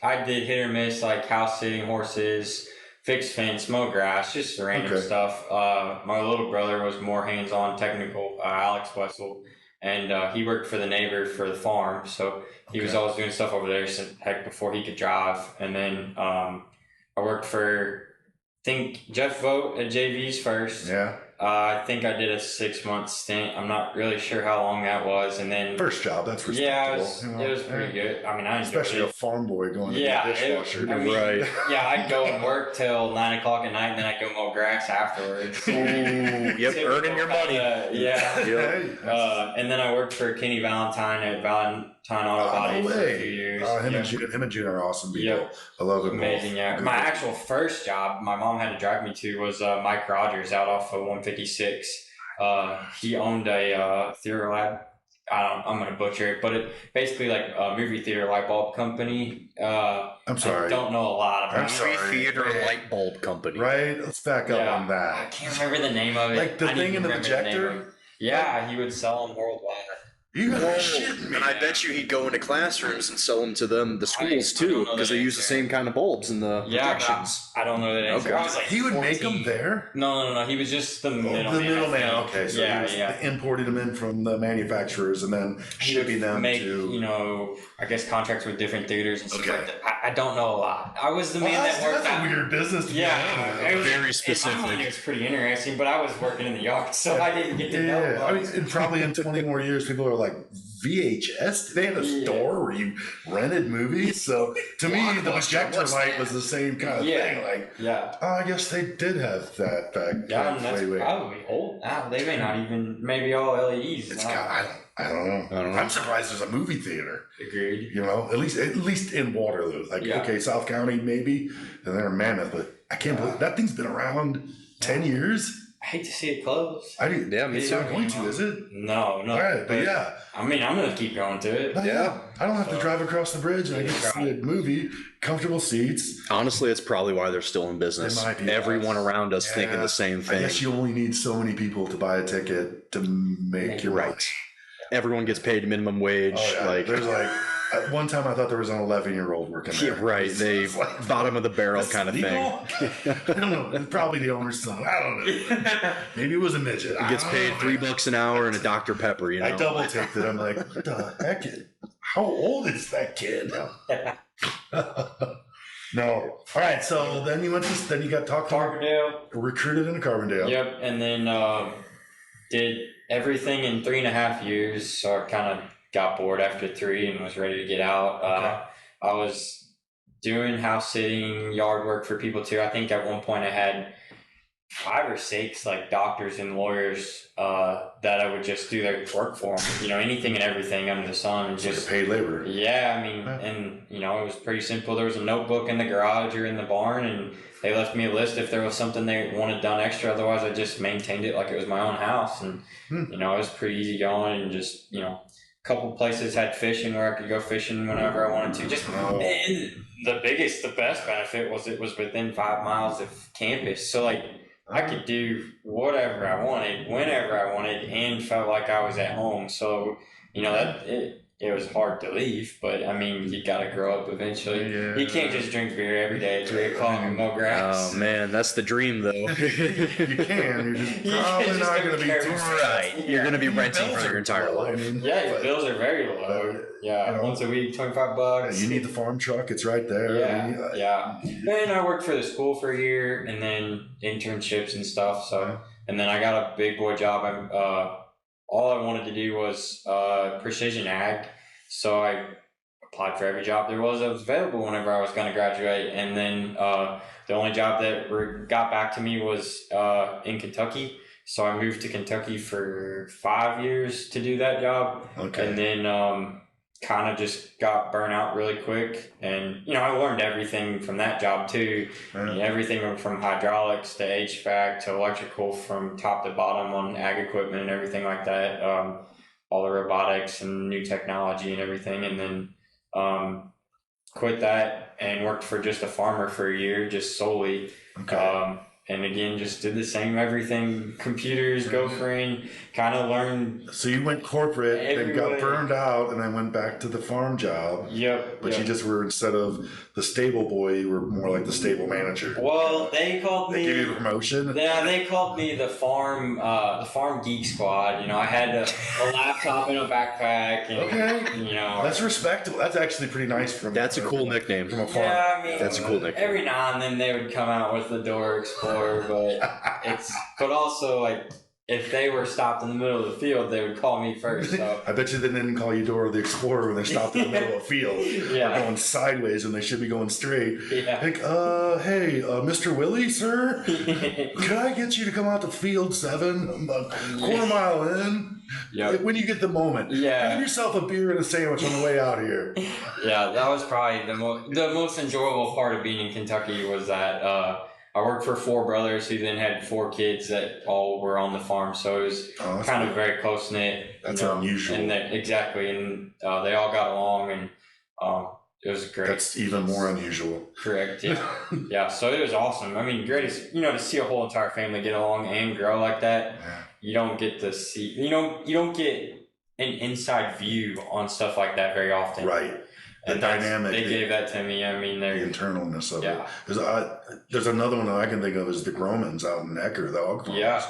I did hit or miss like house sitting, horses, fixed fence, mow grass, just random Okay. stuff. My little brother was more hands-on technical, Alex Wessel, and he worked for the neighbor for the farm. So he was always doing stuff over there since heck before he could drive. And then I worked for, I think, Jeff Vogt at JV's first. Yeah. I think I did a 6-month stint. I'm not really sure how long that was. And then First job, that's yeah, respectable. it was pretty good. I mean, I enjoyed Especially a it. farm boy going to Yeah, the dishwasher. I mean, Right. Yeah, I'd go and work till 9 o'clock at night, and then I'd go mow grass afterwards. Ooh, yep, earning your money. Yeah. Hey, And then I worked for Kenny Valentine at Valentine Auto Body no for a way. few years. Him Yeah. and June are awesome people. Yep. I love them. Amazing, yeah. Good. My actual first job, my mom had to drive me to, was Mike Rogers out off of 156. He owned a theater lab. I'm going to butcher it, but it basically like a movie theater light bulb company. I'm sorry. I don't know a lot about I'm sorry. Theater light bulb company. Right? Let's back up on I that. can't remember the name of it. Like the I thing need in to the remember name of projector? it. Yeah, he would sell them worldwide. You gotta shit me. And I bet you he'd go into classrooms and sell them to them, the schools I don't too, know because the they use the answer. same kind of bulbs in the Yeah, projections. but I don't know that answer. Okay. I was like He would make 14. them there? No. He was just the middleman. The middleman, I think. okay. So he was importing them in from the manufacturers and then shipping them make, to... I guess contracts with different theaters and stuff Okay. like that. I don't know a lot. I was the man that worked that's out. a weird business to be in. It was Very specific. In my mind, it was pretty interesting, but I was working in the yard, so I didn't get to know. Yeah, I mean, and probably in 20 more years, people are like, VHS? They had a store where you rented movies? So to me, the projector light was the same kind of thing. Like, I guess they did have that back and that's probably old now. They may not even, maybe all LEDs. I don't know. I'm surprised there's a movie theater. Agreed. You know, at least in Waterloo. Like, okay, South County maybe, and they're in Mammoth, but I can't believe that thing's been around 10 years. I hate to see it close. I do. Yeah, me It's too. not going to, is it? No. All right, but yeah. I mean, I'm going to keep going to it. But yeah. I don't have to drive across the bridge and I get to see a movie, comfortable seats. Honestly, it's probably why they're still in business. It might be. Everyone around us thinking the same thing. I guess you only need so many people to buy a ticket to make your money. Everyone gets paid minimum wage. Oh, yeah. Like there's like at one time I thought there was an 11-year-old working there. Yeah, right. They like, bottom of the barrel kind of thing. I don't know. It's probably the owner's son. I don't know. Maybe it was a midget. He gets paid $3 an hour and a Dr. Pepper. You know, I double ticked it. I'm like, what the heck? How old is that kid? No. All right. So then you then you got talked to Carbondale. Recruited into Carbondale. Yep. And then did everything in 3.5 years. So I kind of got bored after 3 and was ready to get out. I was doing house sitting, yard work for people too. I think at one point I had 5 or 6 like doctors and lawyers that I would just do their work for them. You know, anything and everything under the sun. And just like paid labor. Yeah, I mean, and you know, it was pretty simple. There was a notebook in the garage or in the barn, and they left me a list if there was something they wanted done extra. Otherwise, I just maintained it like it was my own house, and you know, it was pretty easy going. And just a couple places had fishing where I could go fishing whenever I wanted to. And the best benefit was it was within 5 miles of campus, so like I could do whatever I wanted, whenever I wanted, and felt like I was at home. So it was hard to leave, but I mean, you got to grow up eventually. Yeah. You can't just drink beer every day at 3 o'clock and mow grass. Oh man, that's the dream though. You can. You're just probably not going to be right. You're going to be renting for your entire life. Your bills are very low. Once a week, $25. You need the farm truck; it's right there. Yeah. And I worked for the school for a year, and then internships and stuff. So, and then I got a big boy job. All I wanted to do was precision ag, so I applied for every job there was that was available whenever I was going to graduate. And then the only job that got back to me was in Kentucky. So I moved to Kentucky for 5 years to do that job. Okay. And then kind of just got burnt out really quick. And, I learned everything from that job too. Everything from hydraulics to HVAC to electrical from top to bottom on ag equipment and everything like that. All the robotics and new technology and everything. And then quit that and worked for just a farmer for a year, just solely. Okay. And again, just did the same everything, computers, gophering, kind of learned. So you went corporate, then got burned out, and then went back to the farm job. Yep. But you just were, instead of the stable boy, you were more like the stable manager. Well, they called me. They gave you a promotion? Yeah, they called me the farm geek squad. I had a laptop and a backpack. And, okay. That's respectable. That's actually pretty nice. That's a cool nickname. From a farm. Yeah, I mean, that's a cool nickname. Every now and then they would come out with the Door Explorer. But also like if they were stopped in the middle of the field, they would call me first. So. I bet you they didn't call you Dora the Explorer when they stopped in the middle of a field. Yeah. Or going sideways when they should be going straight. Yeah. Like, hey, Mr. Willie, sir, could I get you to come out to field 7, a quarter mile in? Yep. When you get the moment. Yeah. Have yourself a beer and a sandwich on the way out here. Yeah, that was probably the most enjoyable part of being in Kentucky was that I worked for 4 brothers who then had 4 kids that all were on the farm. So it was kind of very close knit. That's unusual. And exactly. And they all got along, and it was great. That's even more unusual. Correct. Yeah. Yeah. So it was awesome. I mean, great to see a whole entire family get along and grow like that. Yeah. You don't get to see, you don't get an inside view on stuff like that very often. Right. The dynamic. They gave that to me. I mean, the internalness of yeah. it. There's another one that I can think of is the Gromans out in Ecker, the hog farms. Yeah.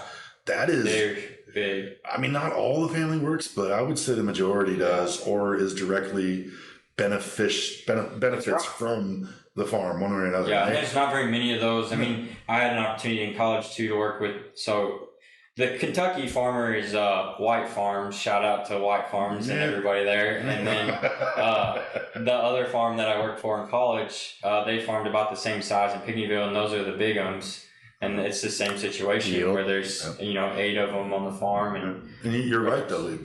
That is they're big. I mean, not all the family works, but I would say the majority does, or is directly benefits from the farm one way or another. Yeah, and there's not very many of those. I mean, I had an opportunity in college too to work with. So the Kentucky farmer is White Farms. Shout out to White Farms and everybody there. And then the other farm that I worked for in college, they farmed about the same size in Pygmyville, and those are the big ones. And it's the same situation where there's 8 of them on the farm. And you're right though,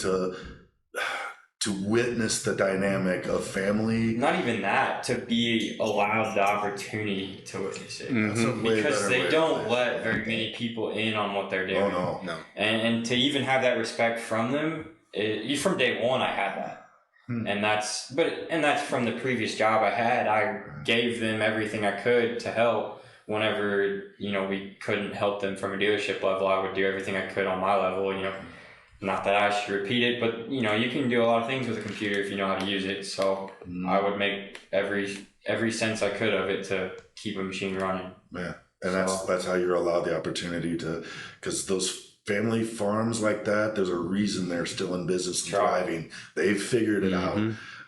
to witness the dynamic of family. Not even that, to be allowed the opportunity to witness it. Mm-hmm. Because they don't let very many people in on what they're doing. Oh, no. And to even have that respect from them, from day one I had that. And that's from the previous job I had. I gave them everything I could to help. Whenever, we couldn't help them from a dealership level, I would do everything I could on my level, Not that I should repeat it, but you can do a lot of things with a computer if you know how to use it. So I would make every sense I could of it to keep a machine running. Yeah, and that's how you're allowed the opportunity to, because those family farms like that, there's a reason they're still in business and thriving. They've figured it out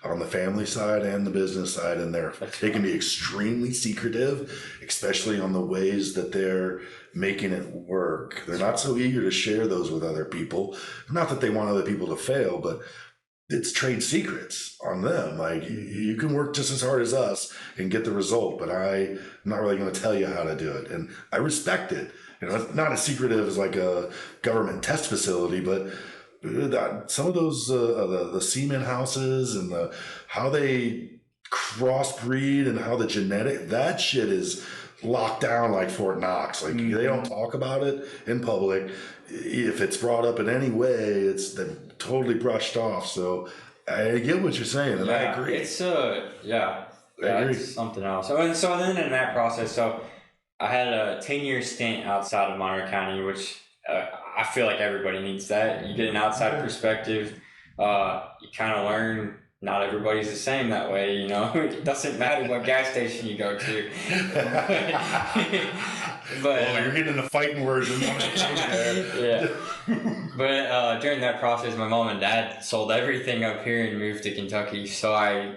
on the family side and the business side, and they can be extremely secretive, especially on the ways that they're making it work. They're not so eager to share those with other people. Not that they want other people to fail, but it's trade secrets on them. Like, you can work just as hard as us and get the result, but I'm not really going to tell you how to do it. And I respect it. It's not as secretive as like a government test facility, but some of those the semen houses and how they crossbreed and how the genetic, that shit is locked down like Fort Knox. Like they don't talk about it in public. If it's brought up in any way, it's totally brushed off. So I get what you're saying, and I agree. It's it's something else. So then in that process, so I had a 10-year stint outside of Monterey County, which I feel like everybody needs that. You get an outside perspective. You kind of learn not everybody's the same that way, It doesn't matter what gas station you go to. But you're getting the fighting version. Yeah. But during that process, my mom and dad sold everything up here and moved to Kentucky, so I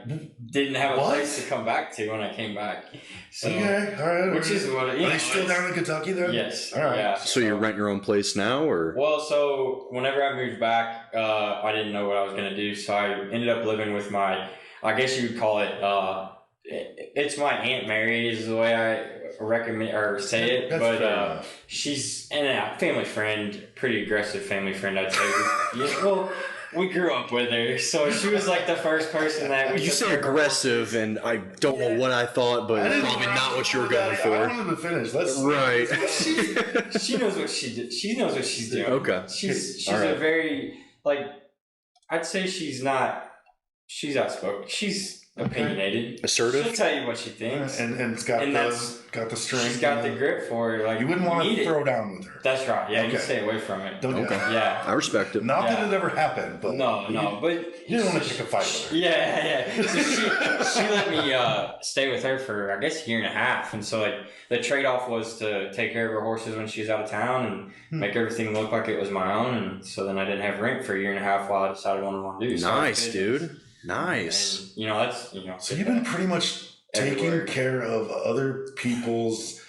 didn't have a place to come back to when I came back. So, okay, all right. Which is what Are they still down in Kentucky then? Yes. All right. Yeah. So you rent your own place now, or? Well, so whenever I moved back, I didn't know what I was going to do, so I ended up living with I guess you would call it, it's my Aunt Mary is the way I recommend or say it, but she's a family friend, pretty aggressive family friend, I'd say. We grew up with her, so she was like the first person that... You say aggressive, and I don't know what I thought, but it's probably not what you were going for. I wanted to finish. Right. She knows what she did. She knows what she's doing. Okay. She's a very, I'd say she's outspoken. She's opinionated. Assertive? She'll tell you what she thinks. And it's got the strength. She's got the grip for it. You wouldn't want to throw down with her. That's right. Yeah, you stay away from it. Don't do that. Yeah. I respect it. Not that it ever happened, but... No, but... You don't want to pick a fight with her. Yeah. So she let me stay with her for, I guess, a year and a half. And so, the trade-off was to take care of her horses when she was out of town and make everything look like it was my own. And so then I didn't have rent for a year and a half while I decided what I wanted to do. Nice, dude. Nice. And, that's, So you've been pretty much taking care of other people's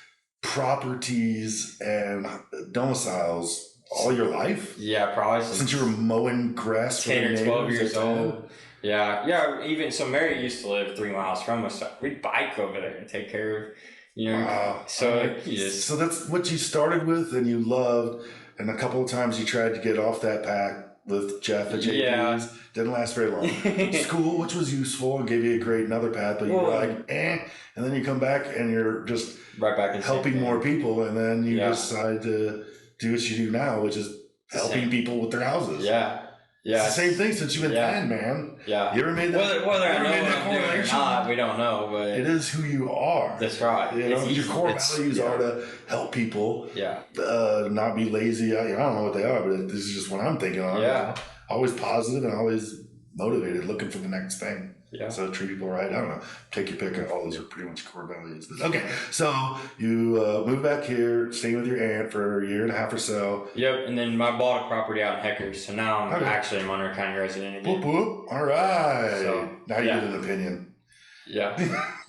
properties and domiciles all your life? Yeah, probably since you were mowing grass for 10 or 12 years old. Yeah. Even so, Mary used to live 3 miles from us. So we'd bike over there and take care of, Wow. So so that's what you started with and you loved, and a couple of times you tried to get off that path with Jeff at JP's. Yeah. Didn't last very long. School, which was useful and gave you a great another path, but you were like, and then you come back and you're just right back in helping more people, and then you decide to do what you do now, which is helping people with their houses. Yeah. It's the same thing since you've been 10, man. Yeah. You ever made that? Whether I know what I'm doing or not, we don't know, but it is who you are. That's right. You know, your core values are to help people. Yeah. Not be lazy. I don't know what they are, but this is just what I'm thinking on. Yeah. Always positive and always motivated, looking for the next thing. Yeah. So treat people right. I don't know. Take your pick. All these are pretty much core values. Okay. So you move back here, staying with your aunt for a year and a half or so. Yep. And then I bought a property out in Heckers. So now I'm actually a Monroe County resident again. Whoop, whoop. All right. So, now you get an opinion. Yeah.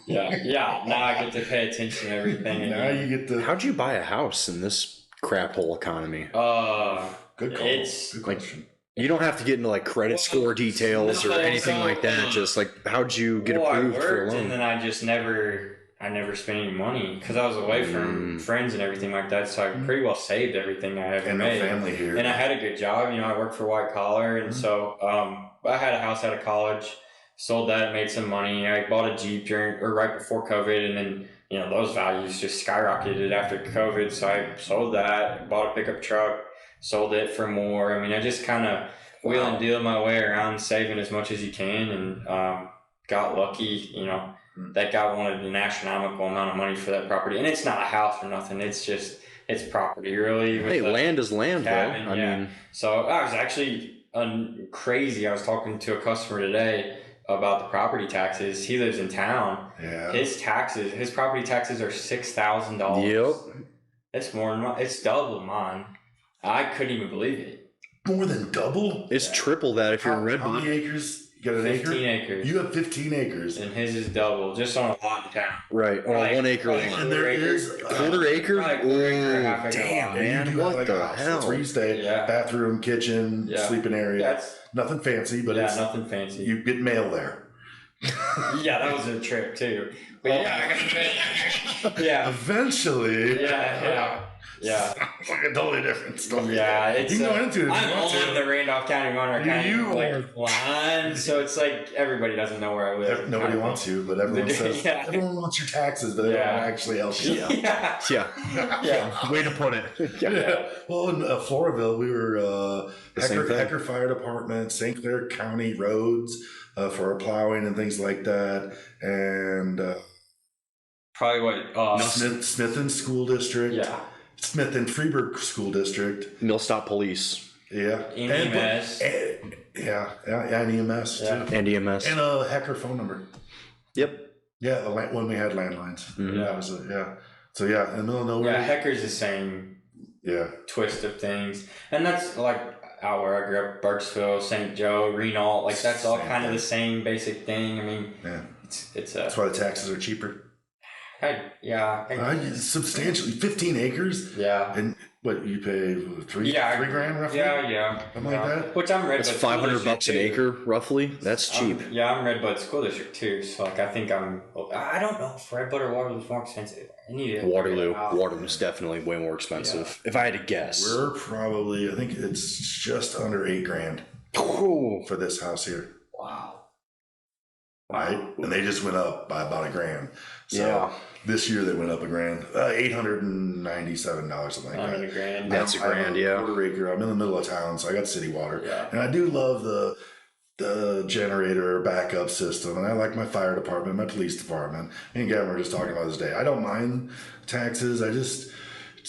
Yeah. Now I get to pay attention to everything. Now you get to. How'd you buy a house in this crap hole economy? Good call. It's good question. You don't have to get into like credit score details or anything like that. Just like, how'd you get approved for a loan? And then I just never spent any money because I was away from friends and everything like that. So I pretty well saved everything I ever made. And no family here. And I had a good job. You know, I worked for white collar, and so I had a house out of college. Sold that, made some money. I bought a Jeep right before COVID, and then those values just skyrocketed after COVID. So I sold that, bought a pickup truck. Sold it for more. I mean, I just kind of wheel and deal my way around, saving as much as you can, and got lucky. That guy wanted an astronomical amount of money for that property, and it's not a house or nothing. It's property, really. Hey, land is land, cabin, though. I mean, so I was actually crazy. I was talking to a customer today about the property taxes. He lives in town. Yeah. His property taxes are $6,000. Yep. It's more than mine. It's double mine. I couldn't even believe it. More than double? It's triple that if you're in How Redwood. many acres? You got an 15 acre? acres. You have 15 acres. And his is double, just on a lot in town. Right, on a 1 acre lot. And there is Quarter acre? Half acre Damn, lot. man. You do What like the a house. hell? That's where you stay. Yeah. Bathroom, kitchen, sleeping area. Nothing fancy, but it's nothing fancy. You get mail there. Yeah, that was a trip too. But yeah. Eventually. Yeah. It's like a totally different story. Yeah, you can go into it. If I'm you want on the Randolph County, Monroe County line, so it's like everybody doesn't know where I live. Nobody wants you, but everyone says everyone wants your taxes, but they don't actually help you out. Yeah. Way to put it. Yeah. Well, in Floraville, we were Hecker Fire Department, St. Clair County roads for our plowing and things like that, and probably what Smith and School District. Yeah. Smith and Freeburg School District. Millstop Police. Yeah. And EMS. And EMS too. And EMS. And a Hecker phone number. Yep. Yeah, when we had landlines. Mm-hmm. Yeah, it was So in the middle of nowhere. Yeah, Hecker's the same twist of things. And that's like out where I grew up, Burkesville, St. Joe, Renault, like that's all kind of the same basic thing. I mean, it's that's why the taxes are cheaper. Substantially, 15 acres. Yeah, and what you pay $3 grand roughly? Yeah, something like that. Which I'm Redbud. That's $500 an acre, roughly. That's cheap. I'm Redbud School District too, so like I think I don't know if Redbud or Waterloo's more expensive. Waterloo's definitely way more expensive. If I had to guess, we're probably I think it's just under $8 grand for this house here. Wow. Right, and they just went up by about $1 grand. So this year they went up $1 grand, $897, something like that. $1 grand. That's $1 grand. Quarter acre. I'm in the middle of town, so I got city water, and I do love the generator backup system, and I like my fire department, my police department. Me and Gavin were just talking about this day. I don't mind taxes. I just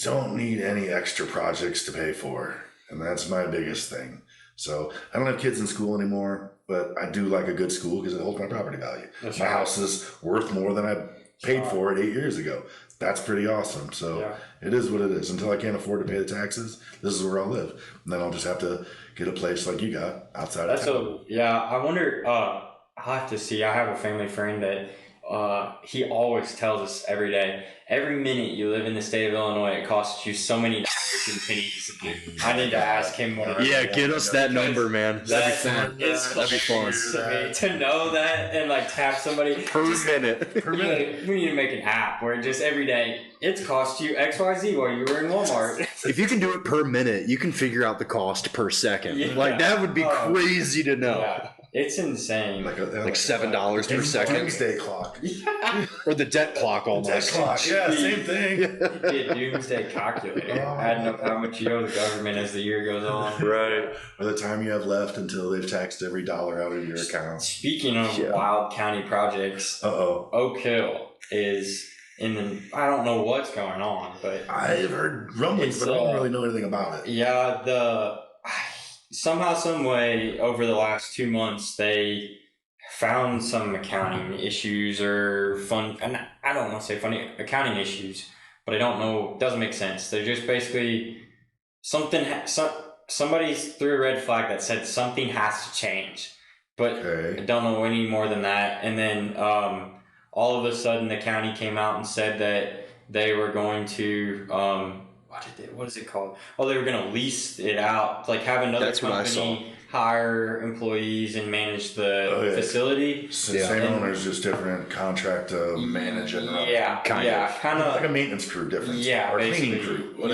don't need any extra projects to pay for, and that's my biggest thing. So I don't have kids in school anymore, but I do like a good school because it holds my property value. My house is worth more than I paid for it 8 years ago. That's pretty awesome. So it is what it is. Until I can't afford to pay the taxes, this is where I'll live. And then I'll just have to get a place like you got outside of town. I wonder, I'll have to see. I have a family friend that he always tells us every day, every minute you live in the state of Illinois, it costs you so many dollars in pennies. I need to ask him what. Yeah, get us that number, man. That'd be fun. It's That'd be fun. hilarious to me to know that and like have somebody Per minute. We need to make an app where just every day it's cost you XYZ while you were in Walmart. If you can do it per minute, you can figure out the cost per second. Yeah. Like that would be crazy to know. Yeah, it's insane. Like $7 per second. Doomsday clock. Or the debt clock almost. Debt clock. Yeah, same thing. You did doomsday calculator, adding up how much you owe the government as the year goes on. Right. Or the time you have left until they've taxed every dollar out of your account. Speaking of wild county projects, Oak Hill is in the. I don't know what's going on, but I've heard rumblings, but I don't really know anything about it. yeah, somehow, some way, over the last 2 months, they found some accounting issues or and I don't want to say funny accounting issues, but I don't know. It doesn't make sense. They're just basically somebody threw a red flag that said something has to change, but I don't know any more than that. And then all of a sudden, the county came out and said that they were going to. What is it called? Oh, they were going to lease it out, like have another company hire employees and manage the facility. So same owners, just different contract to manage it. Kind of like a maintenance crew difference. Yeah, or basically. cleaning crew.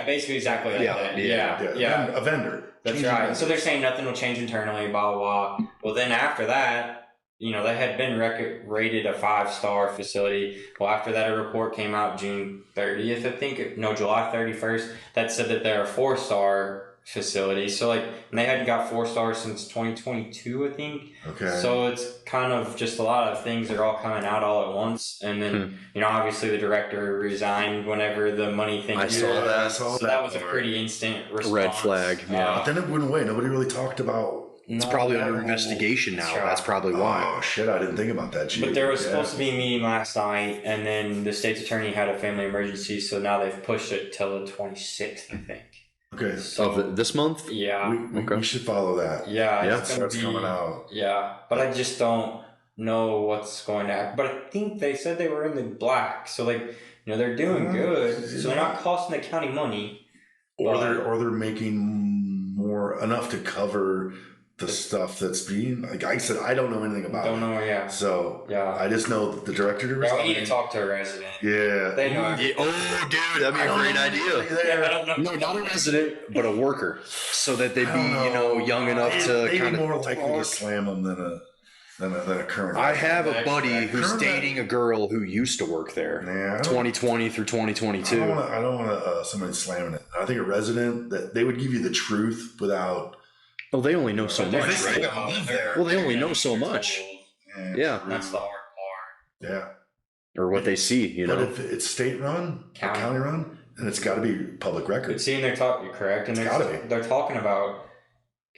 Basically exactly like that. Yeah. A vendor. That's right. So they're saying nothing will change internally, blah, blah, blah. Well, then after that, they had been rated a 5-star facility. Well, after that, a report came out June 30th, I think. No, July 31st, that said that they're a 4-star facility. So, and they hadn't got 4 stars since 2022, I think. Okay. So it's kind of just a lot of things that are all coming out all at once. And then, obviously the director resigned whenever the money thing. I saw that. So that was a pretty instant response. Red flag. Yeah. But then it went away. Nobody really talked about. It's probably under investigation now. That's probably why. Oh shit! I didn't think about that. But there was supposed to be a meeting last night, and then the state's attorney had a family emergency, so now they've pushed it till the 26th, I think. Okay. So this month? Yeah. We should follow that. Yeah. It's coming out. Yeah, but I just don't know what's going to happen. But I think they said they were in the black, so they're doing good, so they're not costing the county money. Or they're making more enough to cover the stuff that's being, like I said, I don't know anything about it. Don't know, yeah. So, I just know that the director to resign. We need to talk to a resident. Yeah. They know. Oh, dude, that'd be a great idea. No, not a resident, but a worker. So that they'd be, young enough to kind of. more likely to slam them than a current. I have a buddy who's dating a girl who used to work there. Yeah, 2020 through 2022. I don't want somebody slamming it. I think a resident that they would give you the truth without. Well, they only know so much, right? Well, they only know so much. Yeah. That's the hard part. Yeah. Or what they see, But if it's state run, county run, then it's got to be public record. But seeing they're talking, correct? And they're talking about,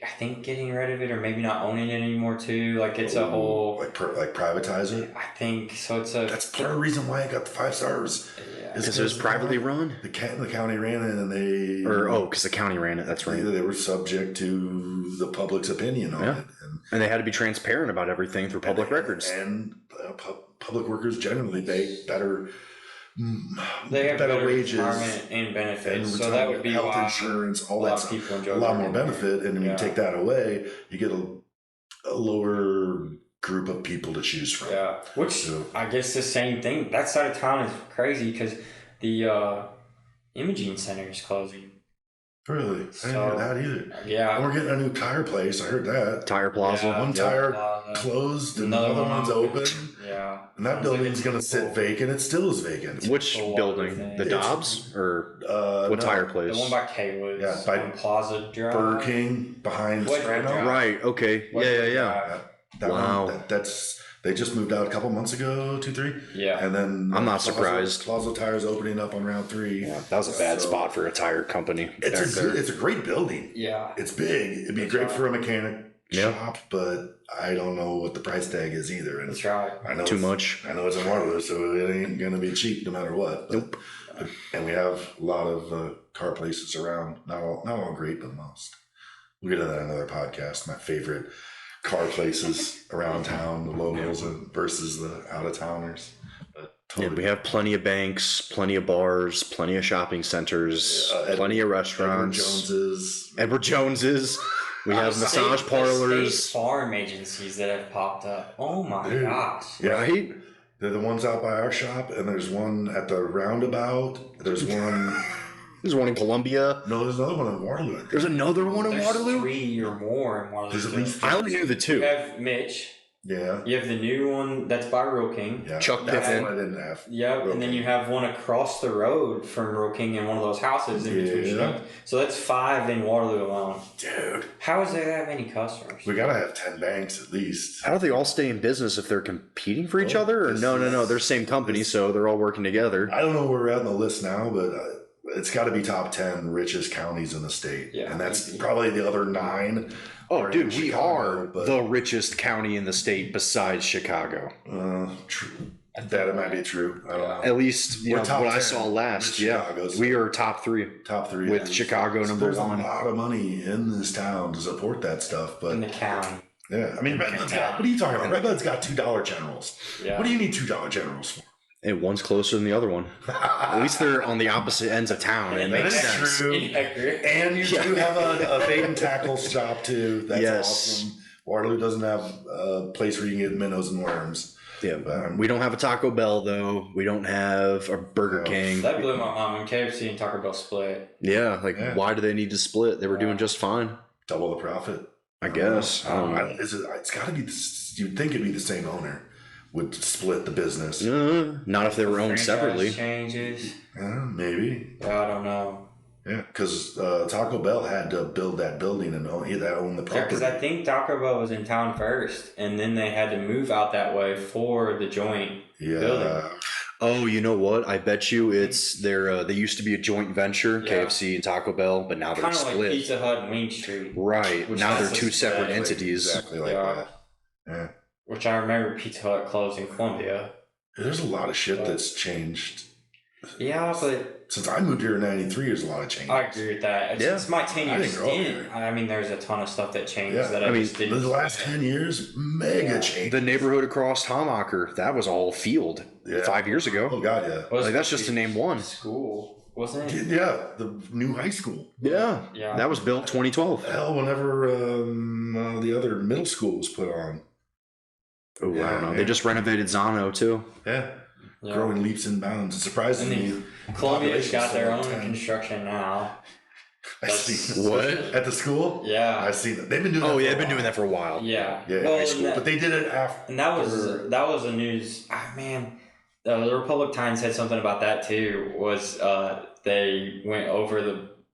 I think, getting rid of it or maybe not owning it anymore too. Like it's a whole like privatize it. I think so. That's part of the reason why it got the 5 stars. Because it was privately run. The county ran it, and they because the county ran it. That's right. They were subject to the public's opinion on it, and they had to be transparent about everything through public records. And public workers generally pay better. They have better wages and benefits, so that would be health insurance, all that stuff. A lot more benefit, and when you take that away, you get a lower group of people to choose from. Yeah, which I guess the same thing. That side of town is crazy because the imaging center is closing. Really? I didn't hear that either. Yeah. And we're getting a new tire place. I heard that. Tire Plaza. Yeah, one tire closed and another one's open. Yeah. And that building's going to sit vacant. It still is vacant. Which building? The Dobbs? Or what tire place? The one by K-Woods. Yeah, by Plaza Drive. Burger King behind Strano. Right. Okay. Yeah. That one, they just moved out a couple months ago, 2-3. Yeah. And then I'm not surprised. Plaza Tires opening up on round 3. Yeah, that was a bad spot for a tire company. It's a great building. Yeah. It's big. It'd be great for a mechanic shop, but I don't know what the price tag is either. And that's right. I know too much. I know it's in Waterloo, so it ain't going to be cheap no matter what. Nope. And we have a lot of car places around. Not all great, but most. We'll get to that in another podcast. My favorite car places around town, the locals versus the out of towners. Yeah, we have plenty of banks, plenty of bars, plenty of shopping centers, plenty of restaurants. Edward Jones's. We have massage parlors. State farm agencies that have popped up. Oh my gosh! Yeah. Right? They're the ones out by our shop, and there's one at the roundabout. There's one. There's one in Columbia. No, there's another one in Waterloo. There's another one in There's Waterloo. 3 or more in Waterloo. There's at least. I only knew the 2. You have Mitch. Yeah. You have the new one that's by Real King. Yeah. Chuck That's Pittman. one I didn't have. Yep, Real and then King. you have one across the road from Real King in one of those houses in between Yeah. streets. So that's 5 in Waterloo alone. Dude, How is there that many customers? we gotta have 10 banks at least. How do they all stay in business if they're competing for each Oh, other? Or this no, is- they're the same company, so they're all working together. I don't know where we're at on the list now, but it's got to be top 10 richest counties in the state. Yeah, and that's maybe. probably the other 9. Oh, are dude, in we Chicago, are but- the richest county in the state besides Chicago. True. That might be true. I don't know. At least We're what top I 10 saw last. with Yeah, Chicago's. we are top 3 Top 3 with then. Chicago So number there's 1. a lot of money in this town to support that stuff, but In the county. yeah, I mean, Redbud's got, what are you talking about? Redbud's got $2 generals. Yeah. What do you need $2 generals for? And one's closer than the other one. At least they're on the opposite ends of town. It That makes is sense. true. Inaccurate. And you do have a bait and tackle shop too. That's Yes. awesome. Waterloo doesn't have a place where you can get minnows and worms. Yeah, we don't have a Taco Bell though. We don't have a Burger No. King. That blew my mind when KFC and Taco Bell split. Yeah, like Yeah. why do they need to split? They were doing just fine, Double the profit. I guess. I don't know. It's got to be. You'd think it'd be the same owner would split the business. Not if they were owned Franchise separately. Changes. Maybe. I don't know. Yeah, because Taco Bell had to build that building and own the Yeah, property. because I think Taco Bell was in town first, and then they had to move out that way for the joint building. Yeah. Oh, you know what? I bet you it's their. They used to be a joint venture, Yeah. KFC and Taco Bell, but now they're Kind of like split. Pizza Hut and Wing Street, Right Which now they're that's two separate exactly- entities. Exactly like Yeah. that. Yeah. which I remember Pizza Hut closed in Columbia. There's a lot of shit that's changed. Yeah, but Since I moved here in '93, there's a lot of change. I agree with that. It's, Yeah. it's my I 10-year didn't grow up stint. here. I mean, there's a ton of stuff that changed Yeah. that I I mean, just didn't. The last 10 years, mega Yeah. change. The neighborhood across Hamacher, that was all field Yeah. 5 years Oh, ago. God, yeah. Was Like that's just to name one. school, wasn't it? Yeah, the new high school. Yeah, Yeah. that was built 2012. Hell, whenever the other middle school was put on. Oh, I Yeah, don't know. yeah. They just renovated Zano too. Yeah. Yeah. Growing leaps and bounds. It's surprising And me. then Columbia's got their own population's construction now. I see. What? At the school? Yeah. I see that. They've been doing that Oh for yeah, a they've been while. doing that for a while. Yeah. Yeah, Well, high school. But they did it after. and that was a news. Man, the Republic Times had something about that too. Was they went over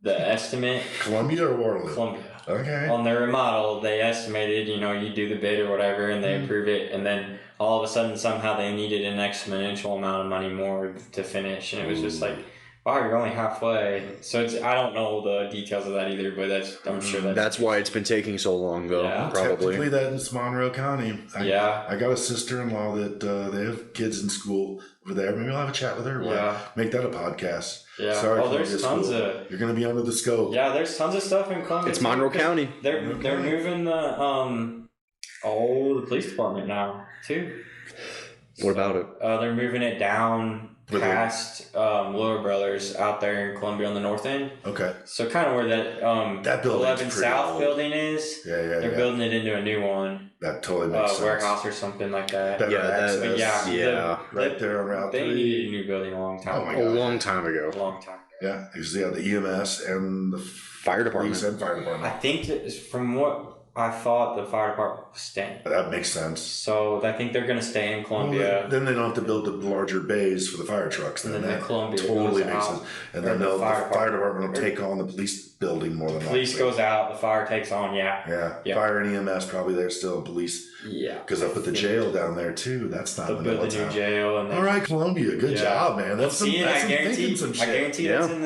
the estimate. Columbia or Waterloo? Columbia. Okay. On their remodel, they estimated, you do the bid or whatever, and they approve it, and then all of a sudden, somehow they needed an exponential amount of money more to finish, and it was just like, wow, you're only halfway. So I don't know the details of that either, but I'm sure That's why it's been taking so long, though. Yeah. Probably. Technically, that's Monroe County. Yeah. I got a sister-in-law that they have kids in school over there. Maybe I'll have a chat with her. Yeah. Make that a podcast. Yeah. Sorry, Oh, there's Columbia tons School. of You're going to be under the scope. yeah. There's tons of stuff in Columbia. It's too, Monroe 'cause County. They're Okay. moving the the police department now too. What about it? They're moving it down Where they- past Lower Brothers out there in Columbia on the north end. Okay. So kind of where that That building's 11 pretty South old. building is. Yeah, They're yeah. building it into a new one, That totally makes sense. warehouse or something like that. Better Yeah, that- access. yeah, Yeah. Right there on Route They 3. needed a new building a long time Oh my ago. A God. long time ago. A long time ago. Yeah, because the EMS and the Fire department. police and fire I department. think that from what I thought, the fire department was staying. That makes sense. So I think they're going to stay in Well, Columbia. then they don't have to build the larger bays for the fire trucks. Then And then that the Columbia totally goes makes out. sense. And Or then the the fire fire department will take on the police building more than Police likely. goes out, the fire takes on. Yeah. Yeah, Yeah. fire and EMS probably there still. Police Yeah. because they'll put the jail down there too. That's not They'll in the middle build of the new town. jail. And All right, Columbia, good Yeah. job, man. Well, That's some, see, and that's I some guarantee, thinking some shit. I guarantee Yeah. that's in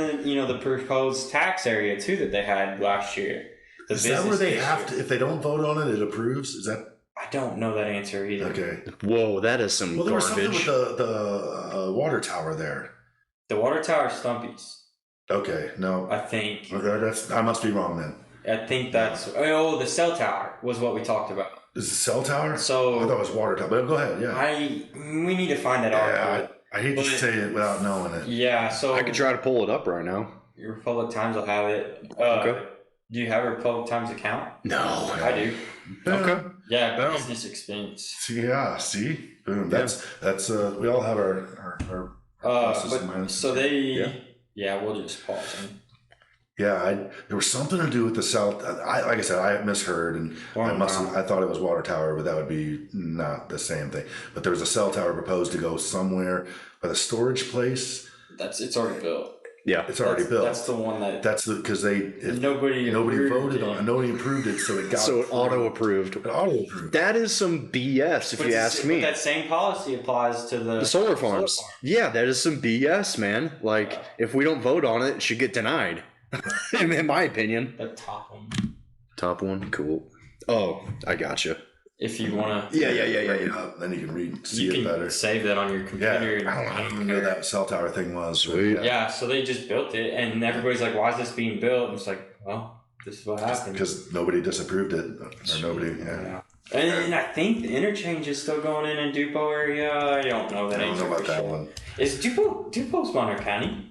the proposed tax area too that they had last year. The Is that where business they district. have to? If they don't vote on it, it approves. Is that I don't know that answer either. okay? Whoa, that is some Well, there was something garbage. with the water tower there. The water tower Stumpies, Okay, no, I think. okay, that's I must be wrong then. I think that's the cell tower was what we talked about. Is it cell tower? So I thought it was water tower. But go ahead. Yeah. We need to find that article. I hate to say it without knowing it. Yeah, so I could try to pull it up right now. Your Republic Times will have it. Okay. Do you have a Republic Times account? No. I do. Okay. Yeah, Boom. business expense. Yeah. See, boom. That's we all have our pluses and minuses. So we'll just pause. Yeah, there was something to do with the south. Like I said, I misheard, and I thought it was water tower, but that would be not the same thing. But there was a cell tower proposed to go somewhere by the storage place. It's already built. Yeah, it's already built. That's the one that. That's because nobody voted on it. Nobody approved it, so it got auto approved. Auto approved. That is some BS, if you ask me. But that same policy applies to the solar farms. Yeah, that is some BS, man. Like, if we don't vote on it, it should get denied. In my opinion. The top one. Top one, cool. Oh, I gotcha. If you want to. Yeah. Then you can see it better. Save that on your computer. Yeah, I don't even know that cell tower thing was. Sweet. Yeah, so they just built it, and everybody's like, "Why is this being built?" And it's like, well, this is what happened. Because nobody disapproved it, or nobody. Yeah. And I think the interchange is still going in Dupo area. I don't know that. I don't know about that one. Is Dupo's Bonner County?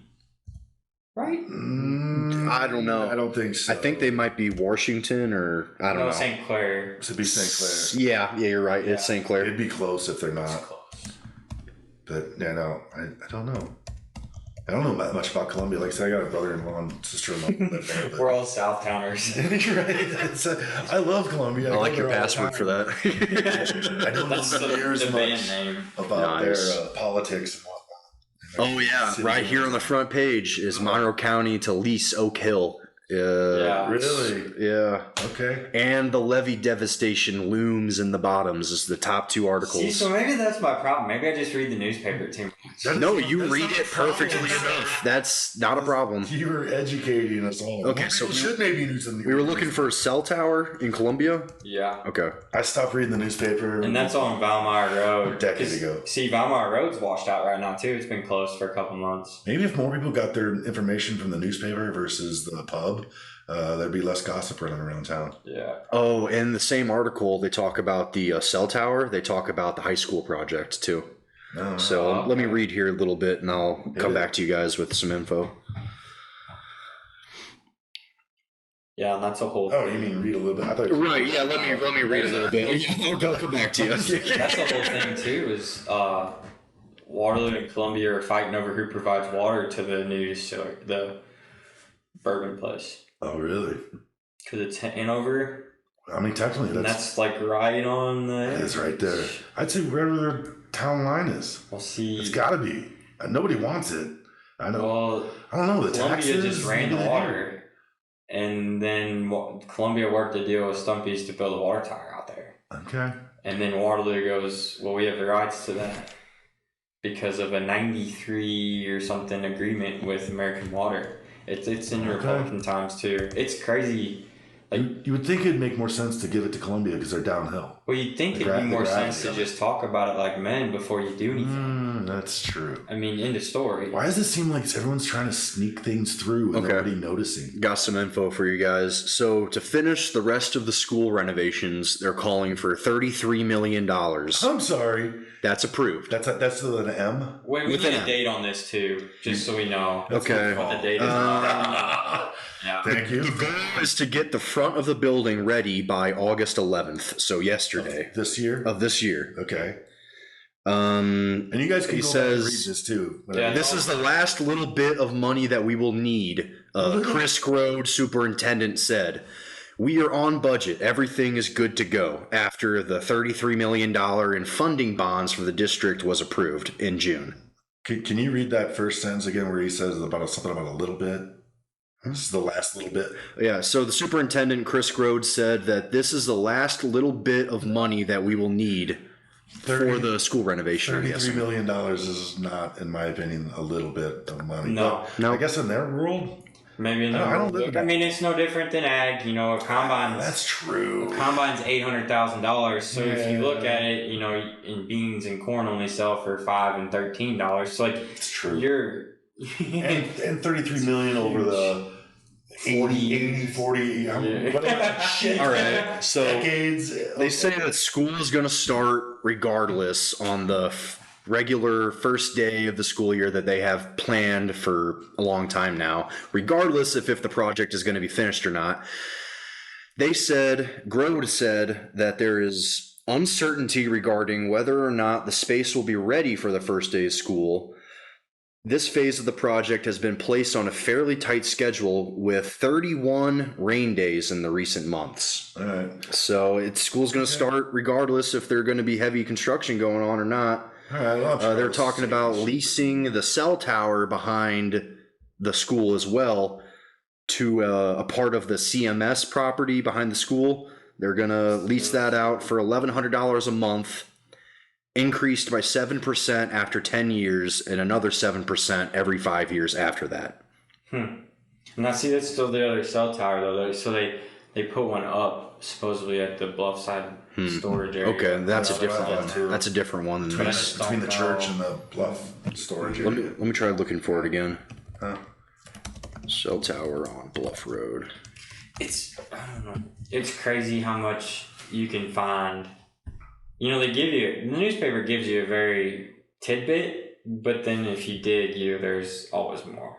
Right? I don't know. I don't think so. I think they might be Washington or I don't know. St. Clair. It should be St. Clair. Yeah, you're right. Yeah. It's St. Clair. It'd be close if they're not. But yeah, no, I don't know. I don't know much about Columbia. Like I said, I got a brother-in-law and sister-in-law live there. We're all South Towners. Right. I love Columbia. I like your password for that. I don't know the band name about their politics and whatnot. Oh yeah, right here on the front page is Monroe County to lease Oak Hill. Yeah, really? Yeah. Okay. And the levee devastation looms in the bottoms is the top two articles. See, so maybe that's my problem. Maybe I just read the newspaper too much. No, you read it perfectly enough. That's not a problem. You were educating us all. Okay, so we should maybe do something. We were looking for a cell tower in Columbia. Yeah. Okay. I stopped reading the newspaper, and that's on Valmeyer Road. A decade ago. See, Valmeyer Road's washed out right now too. It's been closed for a couple months. Maybe if more people got their information from the newspaper versus the pub, there'd be less gossip running around town. Yeah. Oh, in the same article, they talk about the cell tower. They talk about the high school project too. Oh, so let me read here a little bit, and I'll come back to you guys with some info. Yeah, and that's a whole. Oh, you mean read a little bit? I thought right. Yeah. Let me read a little bit. I'll come back to you. That's the whole thing too. Is Waterloo and Columbia are fighting over who provides water to the new distillery, the bourbon place. Oh, really? Because it's Hanover. I mean, technically, that's like right on the. It's right there. I'd say wherever their town line is. Well, see, it's got to be. Nobody wants it. I know. Well, I don't know. The Columbia taxes just ran the water, and then Columbia worked a deal with Stumpy's to build a water tower out there. Okay. And then Waterloo goes, well, we have the rights to that because of a '93 or something agreement with American Water. It's in Republican times too. It's crazy. Like you would think it'd make more sense to give it to Columbia because they're downhill. Well, you'd think it'd be more sense to just talk about it like men before you do anything. That's true. I mean, end of story. Why does it seem like everyone's trying to sneak things through and nobody noticing? Got some info for you guys. So to finish the rest of the school renovations, they're calling for $33 million. I'm sorry. That's approved. That's with an M? Wait, we need a date on this too, just so we know. Okay. What the date is. Yeah. Thank you. The goal is to get the front of the building ready by August 11th, so yesterday. Of this year? Okay. And you guys can go back and read this too. Yeah, this is the last little bit of money that we will need. Chris Grode, superintendent, said, "We are on budget. Everything is good to go after the $33 million in funding bonds for the district was approved in June." Can you read that first sentence again where he says something about a little bit? This is the last little bit. Yeah, so the superintendent, Chris Grode, said that this is the last little bit of money that we will need for the school renovation. $33 million is not, in my opinion, a little bit of money. No. I guess in their world, maybe in their world. I mean, it's no different than ag. You know, a combine's that's true. A combine's $800,000. So if you look at it, you know, in beans and corn only sell for $5 and $13. So like, it's true. You're and $33 million over 80, 40, whatever shit. All right, so Decades. they say that school is going to start regardless on the regular first day of the school year that they have planned for a long time now, regardless if the project is going to be finished or not. They said, Grode said that there is uncertainty regarding whether or not the space will be ready for the first day of school. This phase of the project has been placed on a fairly tight schedule with 31 rain days in the recent months. All right. So school's going to start regardless if there's going to be heavy construction going on or not. All right. Well, They're talking about leasing the cell tower behind the school as well to a part of the CMS property behind the school. They're going to lease that out for $1,100 a month, increased by 7% after 10 years and another 7% every 5 years after that. Now, see, that's still the other cell tower, though. So they put one up supposedly at the Bluffside storage area. Okay, that's a different that one. too. That's a different one. Than this. Between the church and the Bluff storage area. Let me try looking for it again. Cell tower on Bluff Road. I don't know. It's crazy how much you can find. You know, the newspaper gives you a very tidbit, but then if you dig, there's always more.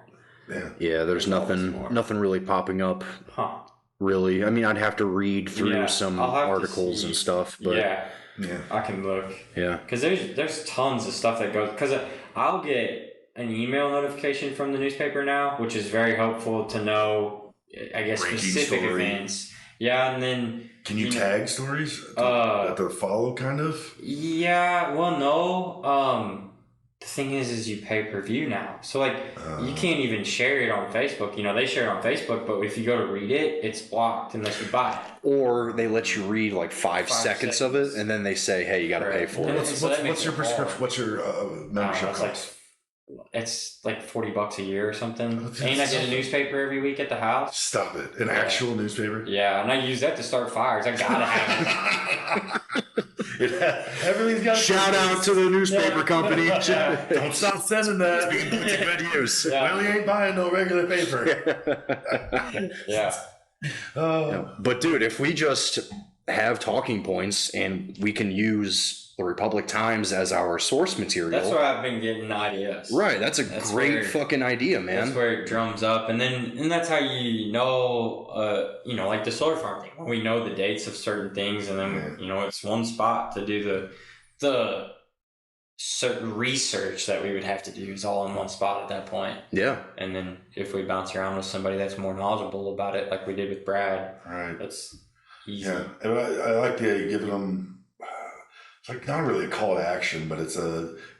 Yeah, there's nothing really popping up. Huh. Really, I mean, I'd have to read through some articles and stuff, but yeah, I can look. Yeah, because there's tons of stuff that goes. Because I'll get an email notification from the newspaper now, which is very helpful to know, I guess, Breaking specific story. events. Yeah, and then Can you tag stories that they follow, kind of? Yeah, well, no. The thing is you pay per view now, so you can't even share it on Facebook. You know, they share it on Facebook, but if you go to read it, it's blocked unless you buy it. or they let you read like 5 seconds of it, and then they say, "Hey, you got to pay for And it." What's your prescription? What's your membership cost? It's like $40 a year or something. And I get a newspaper every week at the house. Stop it! An actual newspaper? Yeah, and I use that to start fires. I gotta have it. Everything's got. Shout out to the newspaper company. Don't stop sending that. It's a good use. Yeah. Well, you ain't buying no regular paper. Yeah. Oh. But dude, if we just have talking points and we can use the Republic Times as our source material. That's where I've been getting ideas. Right, that's a great fucking idea, man. That's where it drums up, and that's how you know, like the solar farm thing. When we know the dates of certain things, and then it's one spot to do the certain research that we would have to do is all in one spot at that point. Yeah, and then if we bounce around with somebody that's more knowledgeable about it, like we did with Brad, Right. that's easy. Yeah, and I like the idea of giving them. It's like not really a call to action, but it's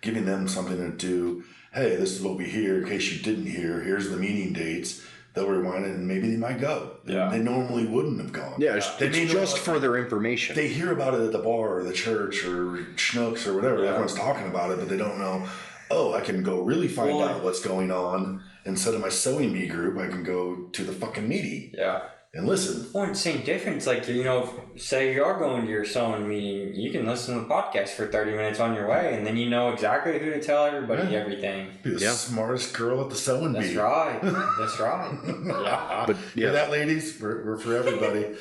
giving them something to do. Hey, this is what we hear. In case you didn't hear, here's the meeting dates. They'll rewind it, and maybe they might go. Yeah. They normally wouldn't have gone. yeah. They may It's know just for their information. They hear about it at the bar or the church or Schnucks or whatever. Yeah. Everyone's talking about it, but they don't know. Oh, I can go really find out what's going on instead of my sewing bee group. I can go to the fucking meeting Yeah. and listen. Well, same difference. Like, say you are going to your sewing meeting, you can listen to the podcast for 30 minutes on your way, and then you know exactly who to tell everybody everything. Be the smartest girl at the sewing That's bee. right. That's right. Yeah. But Hear that, ladies? We're for everybody.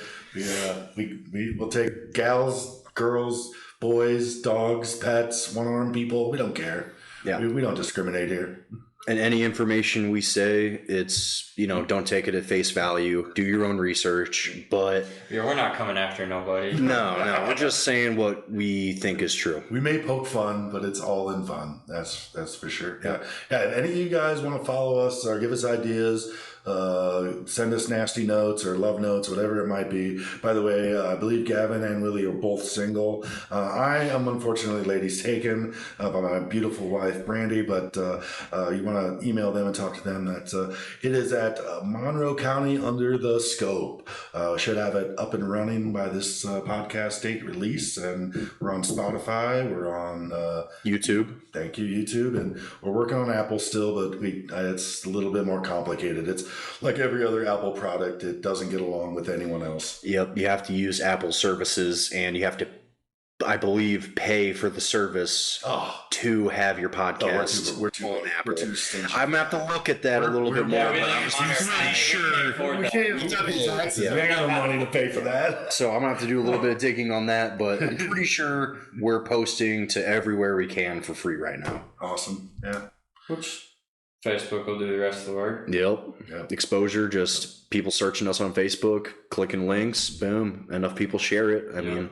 We'll take gals, girls, boys, dogs, pets, one-armed people. We don't care. Yeah. We don't discriminate here. And any information we say, it's, don't take it at face value. Do your own research. But Yeah, we're not coming after nobody. no, we're just saying what we think is true. We may poke fun, but it's all in fun. That's for sure. Yeah. If any of you guys want to follow us or give us ideas, send us nasty notes or love notes, whatever it might be. By the way, I believe Gavin and Willie are both single. I am unfortunately ladies taken by my beautiful wife, Brandy, but you want to email them and talk to them. It is at Monroe County Under the Scope. Should have it up and running by this podcast date release, and we're on Spotify. We're on YouTube. Thank you, YouTube, and we're working on Apple still, but it's a little bit more complicated. It's like every other Apple product; it doesn't get along with anyone else. Yep, you have to use Apple services, and you have to I believe, pay for the service to have your podcast. We're too stingy. I'm gonna have to look at that a little bit more. Yeah, we But don't I was have money pretty sure. We can't pay taxes. Yeah. We ain't got no money to pay for that. So I'm gonna have to do a little bit of digging on that, but I'm pretty sure we're posting to everywhere we can for free right now. Awesome. Yeah. Which Facebook will do the rest of the work. Yep. Exposure, just people searching us on Facebook, clicking links, boom, enough people share it. I mean,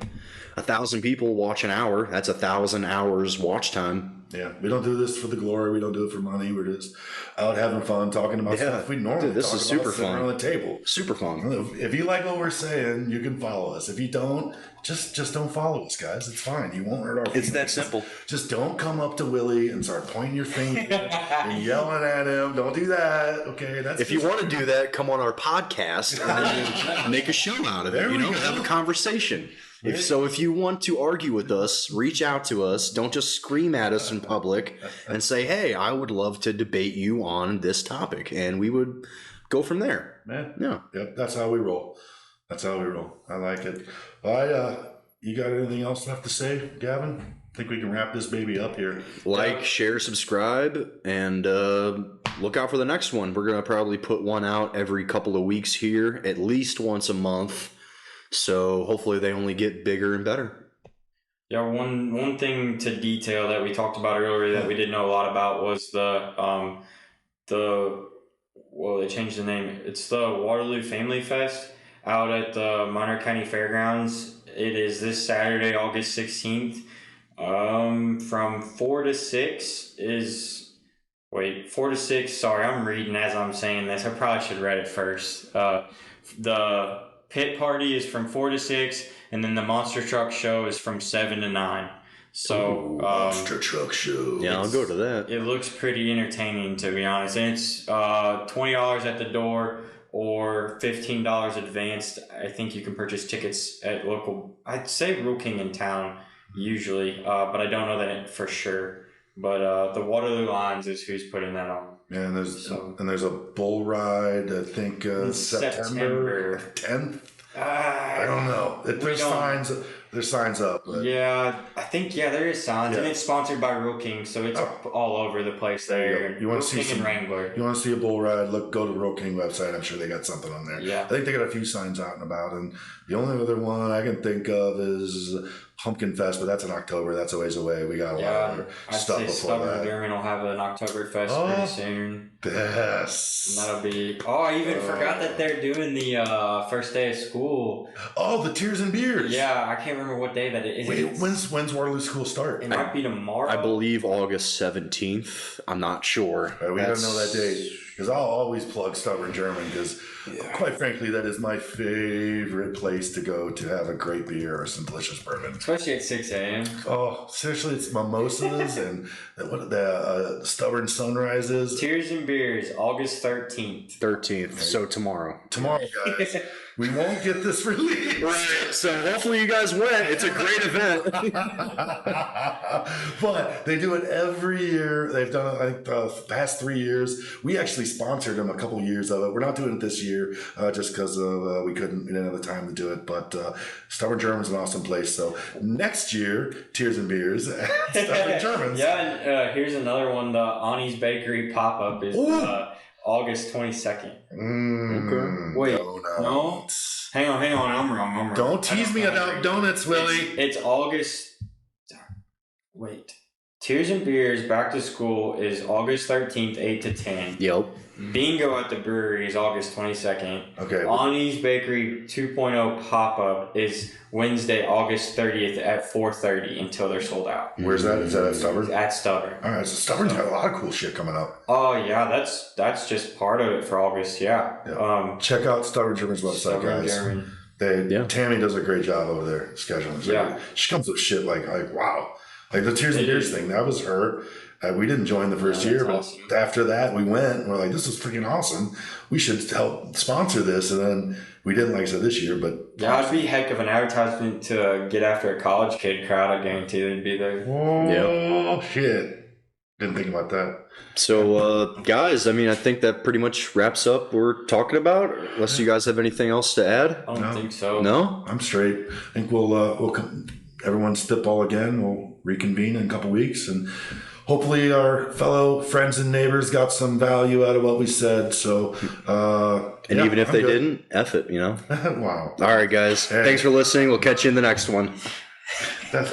1,000 people watch an hour. That's 1,000 hours watch time. Yeah. We don't do this for the glory. We don't do it for money. We're just out having fun, talking about stuff we normally this talk is about super sitting fun. around the table. Super fun. If you like what we're saying, you can follow us. If you don't, just don't follow us, guys. It's fine. You won't hurt our feelings. It's that simple. Just don't come up to Willie and start pointing your finger and yelling at him. Don't do that. Okay, that's If you want to do that, come on our podcast and then make a show out of it. There we go. Have a conversation. If you want to argue with us, reach out to us. Don't just scream at us in public and say, "Hey, I would love to debate you on this topic," and we would go from there. Man. Yeah. Yep, that's how we roll. I like it. You got anything else left to say, Gavin? I think we can wrap this baby up here. Like, share, subscribe, and look out for the next one. We're going to probably put one out every couple of weeks here, at least once a month. So hopefully they only get bigger and better. Yeah, one thing to detail that we talked about earlier that we didn't know a lot about was they changed the name. It's the Waterloo Family Fest out at the Minor County Fairgrounds. It is this Saturday, August 16th. From 4 to 6 4 to 6. Sorry, I'm reading as I'm saying this. I probably should read it first. The pit party is from 4 to 6, and then the monster truck show is from 7 to 9. So, monster truck show. Yeah, I'll go to that. It looks pretty entertaining, to be honest. And it's $20 at the door or $15 advanced. I think you can purchase tickets at local, I'd say Rule King in town usually, but I don't know that for sure. But the Waterloo Lions is who's putting that on. Yeah, and there's a bull ride. I think September 10th. I don't know. There's signs up. But Yeah, I think there is signs, Yeah. and it's sponsored by Rule King, so it's all over the place there. You want to see King and Wrangler. You want to see a bull ride? Go to the Road King website. I'm sure they got something on there. Yeah. I think they got a few signs out and about. And the only other one I can think of is Pumpkin Fest, but that's in October. That's a ways away. We got a lot of other I'd stuff say before Stubborn that. German will have an Oktoberfest pretty soon. Yes. And that'll be. Oh, I even forgot that they're doing the first day of school. Oh, the Tears and Beers. Yeah, I can't remember what day that is. Wait, when's Waterloo School start? It might be tomorrow. I believe August 17th. I'm not sure. We don't know that date because I'll always plug Stubborn German because, quite frankly, that is my favorite place to go to have a great beer or some delicious bourbon. Especially at 6 a.m. Oh, seriously, it's mimosas and the Stubborn Sunrises. Tears and Beers, August 13th. 13th. So tomorrow. Tomorrow, guys. We won't get this released. Right. So hopefully you guys went. It's a great event. But they do it every year. They've done it, I think, the past 3 years. We actually sponsored them a couple years of it. We're not doing it this year just because we didn't have the time to do it. But Stubborn German's an awesome place. So next year, Tears and Beers at Stubborn German's. And here's another one. The Ani's Bakery pop-up is August 22nd. Okay. Wait, Donuts. no? Hang on, I'm wrong. Don't tease me about donuts, Willie. It's August. Wait. Tears and Beers Back to School is August 13th, 8 to 10. Yep. Bingo at the brewery is August 22nd. Okay. Ani's Bakery 2.0 pop-up is Wednesday, August 30th at 4:30 until they're sold out. Where's that? Is that at Stubborn? At Stubborn. All right, so Stubborn's got a lot of cool shit coming up. Oh yeah, that's just part of it for August. Yeah. Check out Stubborn German's website, Stubborn guys. German. Tammy does a great job over there scheduling. Yeah. She comes with shit like wow. Like the Tears and Beers thing, that was her. We didn't join the first year, but awesome. after that we went and we're like, this is freaking awesome. We should help sponsor this. And then we didn't, like I said, this year, but Yeah, it'd be a heck of an advertisement to get after a college kid crowd. I guarantee they'd be there. oh shit. Didn't think about that. So, guys, I mean, I think that pretty much wraps up what we're talking about. Unless you guys have anything else to add? I don't think so. No? I'm straight. I think we'll everyone spitball again. We'll reconvene in a couple weeks, and hopefully our fellow friends and neighbors got some value out of what we said. So, and even if they didn't, F it, wow. All right, guys. Hey. Thanks for listening. We'll catch you in the next one. That's